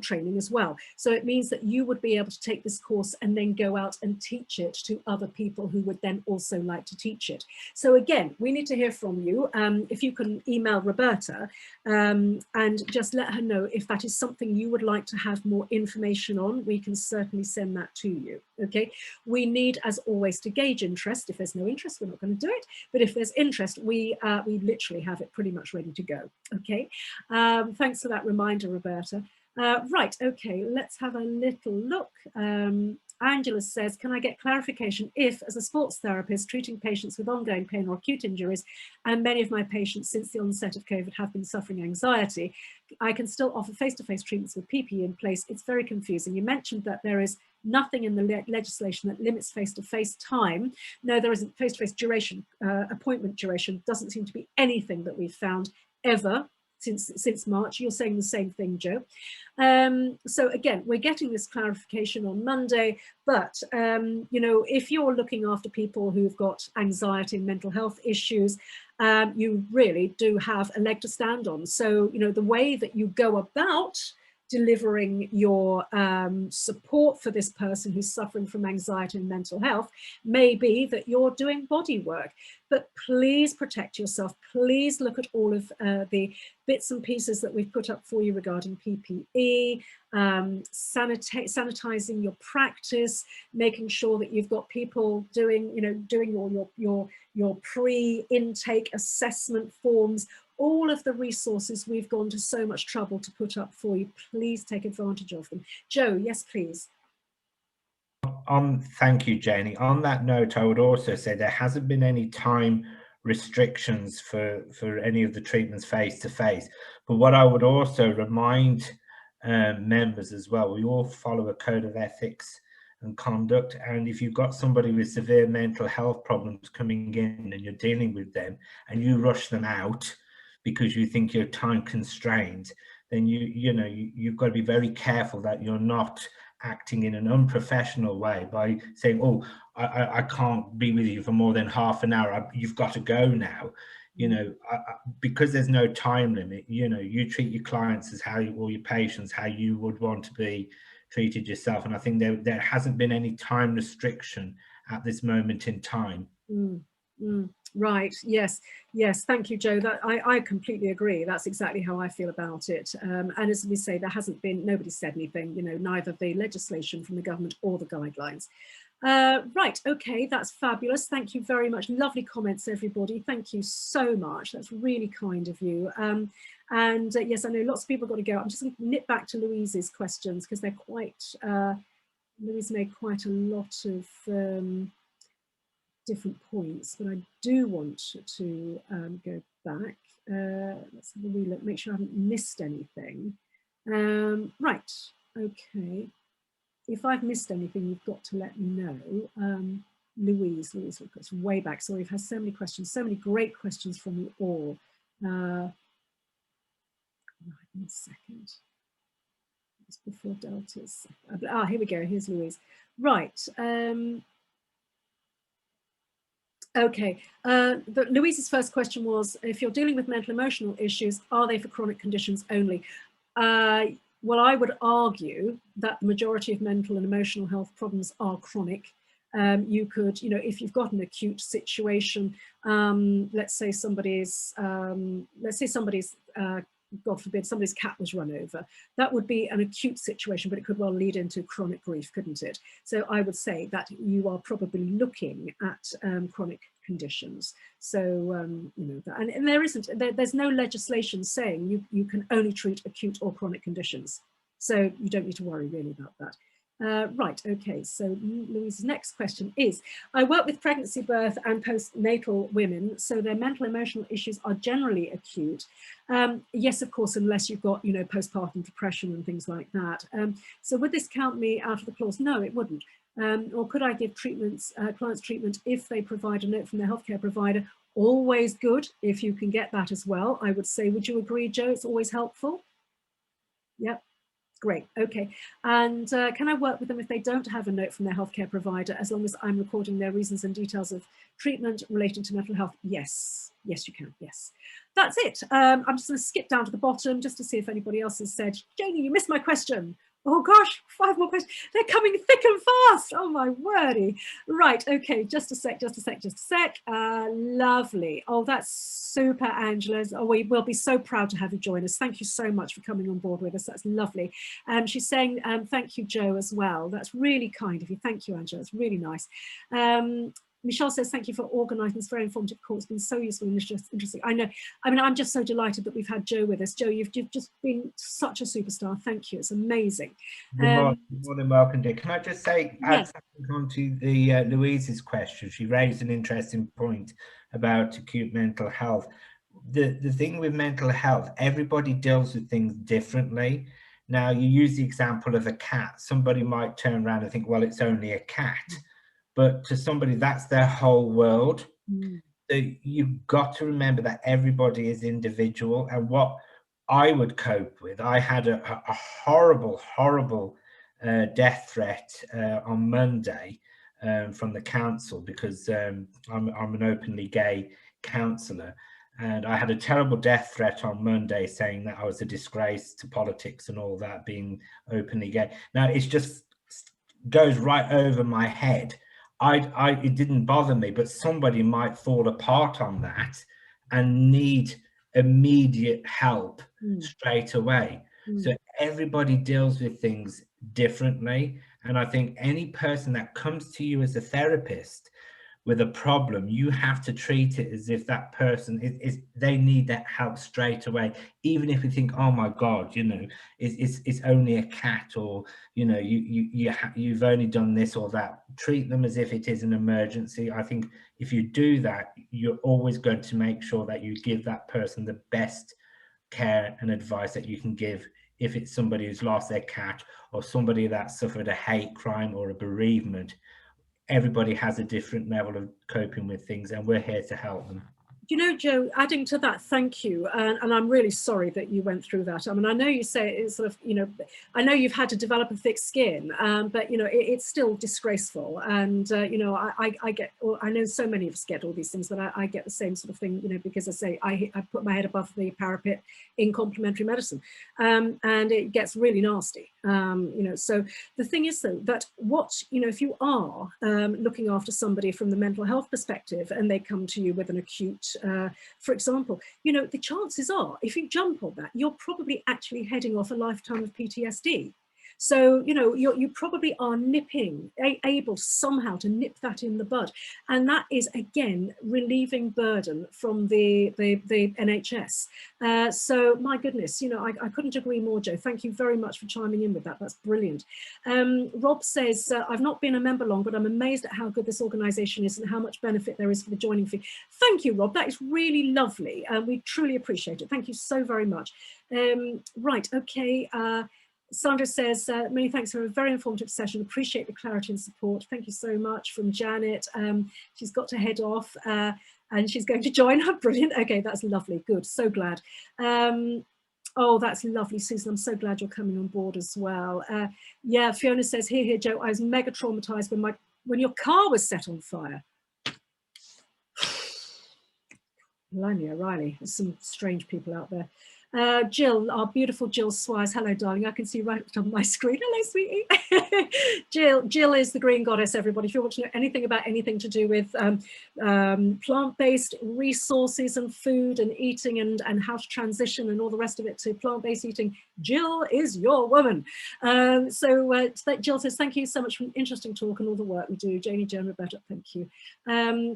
training as well. So it means that you would be able to take this course and then go out and teach it to other people who would then also like to teach it. So again, we need to hear from you. If you can email Roberta and just let her know if that is something you would like to have more information on, we can certainly send that to you. Okay, we need, as always, to gauge interest. If there's no interest, we're not going to do it, but if there's interest, we literally have it pretty much ready to go. Okay, thanks for that reminder, Roberta. Right, okay, let's have a little look. Angela says, can I get clarification if, as a sports therapist treating patients with ongoing pain or acute injuries, and many of my patients since the onset of COVID have been suffering anxiety, I can still offer face-to-face treatments with PPE in place? It's very confusing. You mentioned that there is nothing in the legislation that limits face-to-face time. No, there isn't. Face-to-face duration, appointment duration, doesn't seem to be anything that we've found ever since March. You're saying the same thing, Joe. So again, we're getting this clarification on Monday, but you know, if you're looking after people who've got anxiety and mental health issues, you really do have a leg to stand on. So, you know, the way that you go about delivering your support for this person who's suffering from anxiety and mental health may be that you're doing body work, but please protect yourself. Please look at all of the bits and pieces that we've put up for you regarding PPE, sanitizing your practice, making sure that you've got people doing, you know, doing all your pre-intake assessment forms. All of the resources we've gone to so much trouble to put up for you. Please take advantage of them. Joe, yes, please. Thank you, Jayney. On that note, I would also say there hasn't been any time restrictions for any of the treatments face to face. But what I would also remind members as well, we all follow a code of ethics and conduct, and if you've got somebody with severe mental health problems coming in and you're dealing with them and you rush them out because you think you're time constrained, then you've got to be very careful that you're not acting in an unprofessional way by saying, oh, I can't be with you for more than half an hour, you've got to go now. You know, because there's no time limit, you know, you treat your clients as how you, or your patients, how you would want to be treated yourself. And I think there hasn't been any time restriction at this moment in time. Right, yes, thank you, Joe. That I completely agree. That's exactly how I feel about it. And as we say, there hasn't been, nobody said anything, you know, neither the legislation from the government or the guidelines. Right, okay, that's fabulous. Thank you very much. Lovely comments, everybody. Thank you so much. That's really kind of you. And yes, I know lots of people have got to go. I'm just going to nip back to Louise's questions because they're quite, Louise made quite a lot of different points, but I do want to go back. Let's have a wee look, make sure I haven't missed anything. Right, okay. If I've missed anything, you've got to let me know. Louise, it's way back. Sorry, we've had so many questions, so many great questions from you all. Right, in a second. It's before Delta's. Here we go, here's Louise. Right. Okay, but Louise's first question was, if you're dealing with mental emotional issues, are they for chronic conditions only? Well, I would argue that the majority of mental and emotional health problems are chronic. You could, you know, if you've got an acute situation, let's say somebody's, God forbid, somebody's cat was run over. That would be an acute situation, but it could well lead into chronic grief, couldn't it? So I would say that you are probably looking at chronic conditions. So, you know, and there isn't, there's no legislation saying you can only treat acute or chronic conditions. So you don't need to worry really about that. Right, okay, so Louise's next question is, I work with pregnancy, birth and postnatal women, so their mental emotional issues are generally acute. Yes, of course, unless you've got, you know, postpartum depression and things like that. So would this count me out of the clause? No, it wouldn't. Or could I give clients treatment if they provide a note from their healthcare provider Always good if you can get that as well, I would say. Would you agree, Joe? It's always helpful. Yep. Great, okay. And can I work with them if they don't have a note from their healthcare provider, as long as I'm recording their reasons and details of treatment relating to mental health? Yes, yes you can, yes. That's it. I'm just going to skip down to the bottom just to see if anybody else has said, Jayney, you missed my question. Oh gosh, 5 more questions. They're coming thick and fast. Oh my wordy. Right, okay, just a sec. Lovely. Oh, that's super, Angela. Oh, we will be so proud to have you join us. Thank you so much for coming on board with us. That's lovely. She's saying thank you, Joe, as well. That's really kind of you. Thank you, Angela. It's really nice. Michelle says, thank you for organising this very informative call. It's been so useful and interesting. I know, I mean, I'm just so delighted that we've had Joe with us. Joe, you've just been such a superstar. Thank you. It's amazing. You're more than welcome, dear. Can I just say, yes. add something on to the Louise's question? She raised an interesting point about acute mental health. The thing with mental health, everybody deals with things differently. Now, you use the example of a cat. Somebody might turn around and think, well, it's only a cat. But to somebody, that's their whole world. So you've got to remember that everybody is individual. And what I would cope with, I had a horrible death threat on Monday from the council, because I'm an openly gay councillor. And I had a terrible death threat on Monday saying that I was a disgrace to politics and all that, being openly gay. Now, it just goes right over my head. It didn't bother me, but somebody might fall apart on that and need immediate help straight away. So everybody deals with things differently. And I think any person that comes to you as a therapist with a problem, you have to treat it as if that person they need that help straight away, even if you think, oh my God, you know, it's only a cat, or you know, you've only done this or that. Treat them as if it is an emergency. I think if you do that, you're always going to make sure that you give that person the best care and advice that you can give. If it's somebody who's lost their cat, or somebody that suffered a hate crime or a bereavement, everybody has a different level of coping with things, and we're here to help them. You know, Joe, adding to that, thank you. And I'm really sorry that you went through that. I mean, I know you say it's sort of, you know, I know you've had to develop a thick skin, but, you know, it's still disgraceful. And, you know, I know so many of us get all these things, but I get the same sort of thing, you know, because I say I put my head above the parapet in complementary medicine, and it gets really nasty. You know, so the thing is, though, that you know, if you are looking after somebody from the mental health perspective and they come to you with an acute, for example, you know, the chances are, if you jump on that, you're probably actually heading off a lifetime of PTSD. So, you know, you probably are able somehow to nip that in the bud. And that is, again, relieving burden from the NHS. So, my goodness, you know, I couldn't agree more, Joe. Thank you very much for chiming in with that. That's brilliant. Rob says, I've not been a member long, but I'm amazed at how good this organisation is and how much benefit there is for the joining fee. Thank you, Rob. That is really lovely. We truly appreciate it. Thank you so very much. Right, okay. Sandra says, many thanks for a very informative session. Appreciate the clarity and support. Thank you so much. From Janet. She's got to head off and she's going to join her. Brilliant. Okay, that's lovely. Good. So glad. Oh, that's lovely, Susan. I'm so glad you're coming on board as well. Yeah, Fiona says, here, Joe, I was mega traumatized when your car was set on fire. Blimey, O'Reilly. There's some strange people out there. Jill, our beautiful Jill Swires. Hello, darling. I can see right on my screen. Hello, sweetie. Jill is the green goddess, everybody. If you want to know anything about anything to do with plant-based resources and food and eating and how to transition and all the rest of it to plant-based eating, Jill is your woman. Jill says, thank you so much for an interesting talk and all the work we do. Jayney, Joan, Roberta, thank you.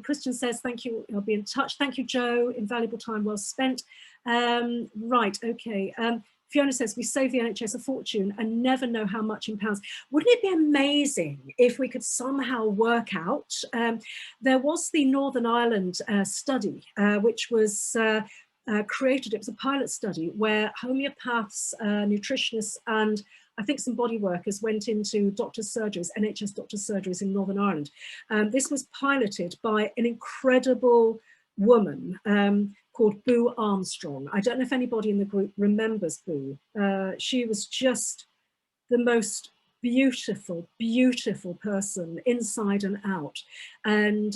Christian says, thank you. I'll be in touch. Thank you, Joe. Invaluable time well spent. Right, okay. Fiona says, we save the NHS a fortune and never know how much in pounds. Wouldn't it be amazing if we could somehow work out? There was the Northern Ireland study, which was created. It was a pilot study where homeopaths, nutritionists, and I think some body workers went into doctors' surgeries, NHS doctors' surgeries in Northern Ireland. This was piloted by an incredible woman called Boo Armstrong. I don't know if anybody in the group remembers Boo. She was just the most beautiful, beautiful person inside and out. And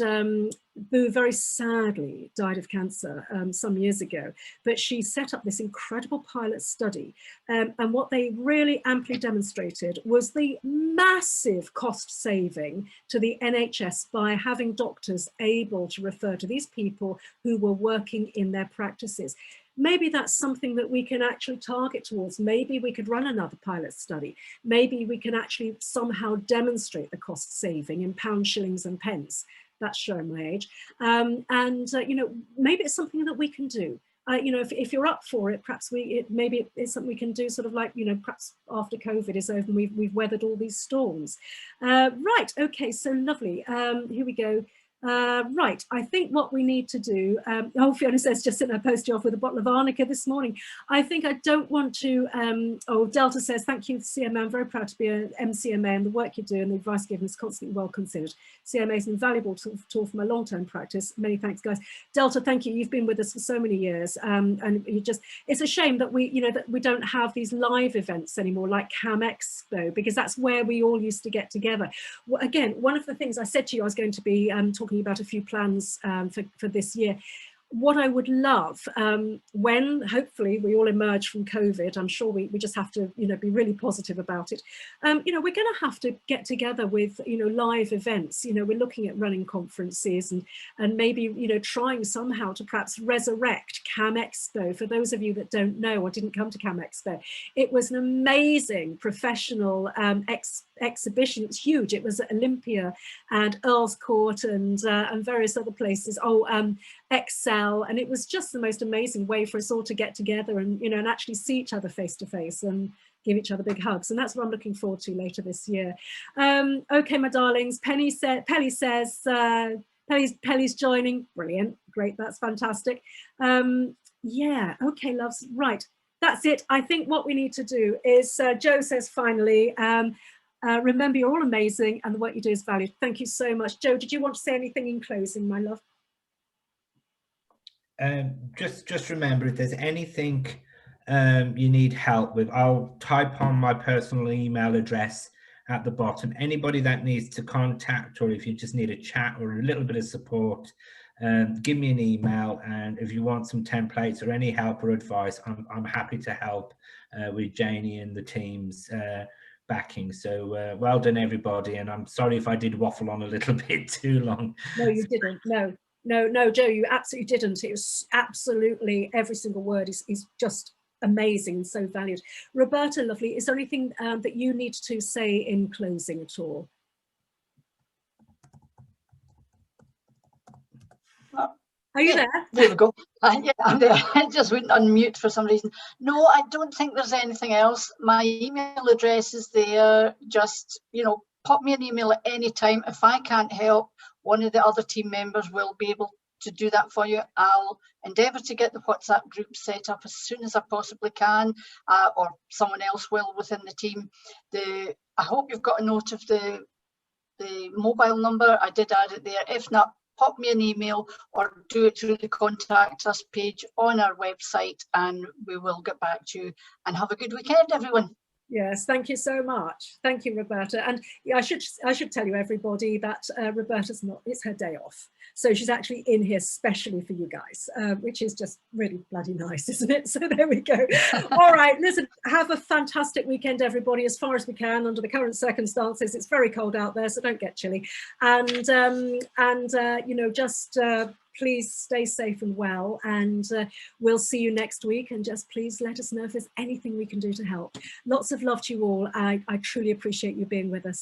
Boo very sadly died of cancer some years ago, but she set up this incredible pilot study. And what they really amply demonstrated was the massive cost saving to the NHS by having doctors able to refer to these people who were working in their practices. Maybe that's something that we can actually target towards. Maybe we could run another pilot study. Maybe we can actually somehow demonstrate the cost saving in pounds, shillings and pence. That's showing my age. You know, maybe it's something that we can do. You know, if you're up for it, perhaps maybe it's something we can do sort of like, you know, perhaps after COVID is over and we've weathered all these storms. Right, okay, so lovely. Here we go. Right, I think what we need to do, oh, Fiona says just sitting there post you off with a bottle of arnica this morning. I think I don't want to, oh, Delta says, thank you, CMA, I'm very proud to be an MCMA and the work you do and the advice given is constantly well considered. CMA is an invaluable tool for my long-term practice. Many thanks, guys. Delta, thank you, you've been with us for so many years and you just, it's a shame that we, you know, that we don't have these live events anymore like Cam Expo, because that's where we all used to get together. Well, again, one of the things I said to you I was going to be talking about a few plans for this year. What I would love, when hopefully we all emerge from COVID, I'm sure we just have to, you know, be really positive about it. You know, we're going to have to get together with, you know, live events. You know, we're looking at running conferences and maybe, you know, trying somehow to perhaps resurrect Cam Expo. For those of you that don't know or didn't come to Cam Expo, it was an amazing professional exhibition. It's huge. It was at Olympia and Earl's Court and various other places. Oh, Excel, and it was just the most amazing way for us all to get together and, you know, and actually see each other face to face and give each other big hugs. And that's what I'm looking forward to later this year. Okay, my darlings, Pelly says Pelly's joining. Brilliant, great, that's fantastic. Yeah, okay, loves, right, that's it. I think what we need to do is, Joe says finally, remember you're all amazing and the work you do is valued. Thank you so much. Joe, did you want to say anything in closing, my love? Just remember, if there's anything you need help with, I'll type on my personal email address at the bottom. Anybody that needs to contact, or if you just need a chat or a little bit of support, give me an email. And if you want some templates or any help or advice, I'm happy to help with Jayney and the team's backing. So well done, everybody. And I'm sorry if I did waffle on a little bit too long. No, you didn't. No, Joe, you absolutely didn't. It was absolutely, every single word is just amazing and so valued. Roberta, lovely, is there anything that you need to say in closing at all? Are you there? There we go. Yeah, I'm there. I just wouldn't unmute for some reason. No, I don't think there's anything else. My email address is there. Just, you know, pop me an email at any time. If I can't help, one of the other team members will be able to do that for you. I'll endeavour to get the WhatsApp group set up as soon as I possibly can, or someone else will within the team. I hope you've got a note of the mobile number. I did add it there. If not, pop me an email or do it through the contact us page on our website and we will get back to you. And have a good weekend, everyone. Yes, thank you so much. Thank you, Roberta. And yeah, I should tell you, everybody, that Roberta's not, it's her day off. So she's actually in here specially for you guys, which is just really bloody nice, isn't it? So there we go. All right, listen, have a fantastic weekend, everybody, as far as we can under the current circumstances. It's very cold out there, so don't get chilly. And you know, just please stay safe and well, and we'll see you next week. And just please let us know if there's anything we can do to help. Lots of love to you all. I truly appreciate you being with us.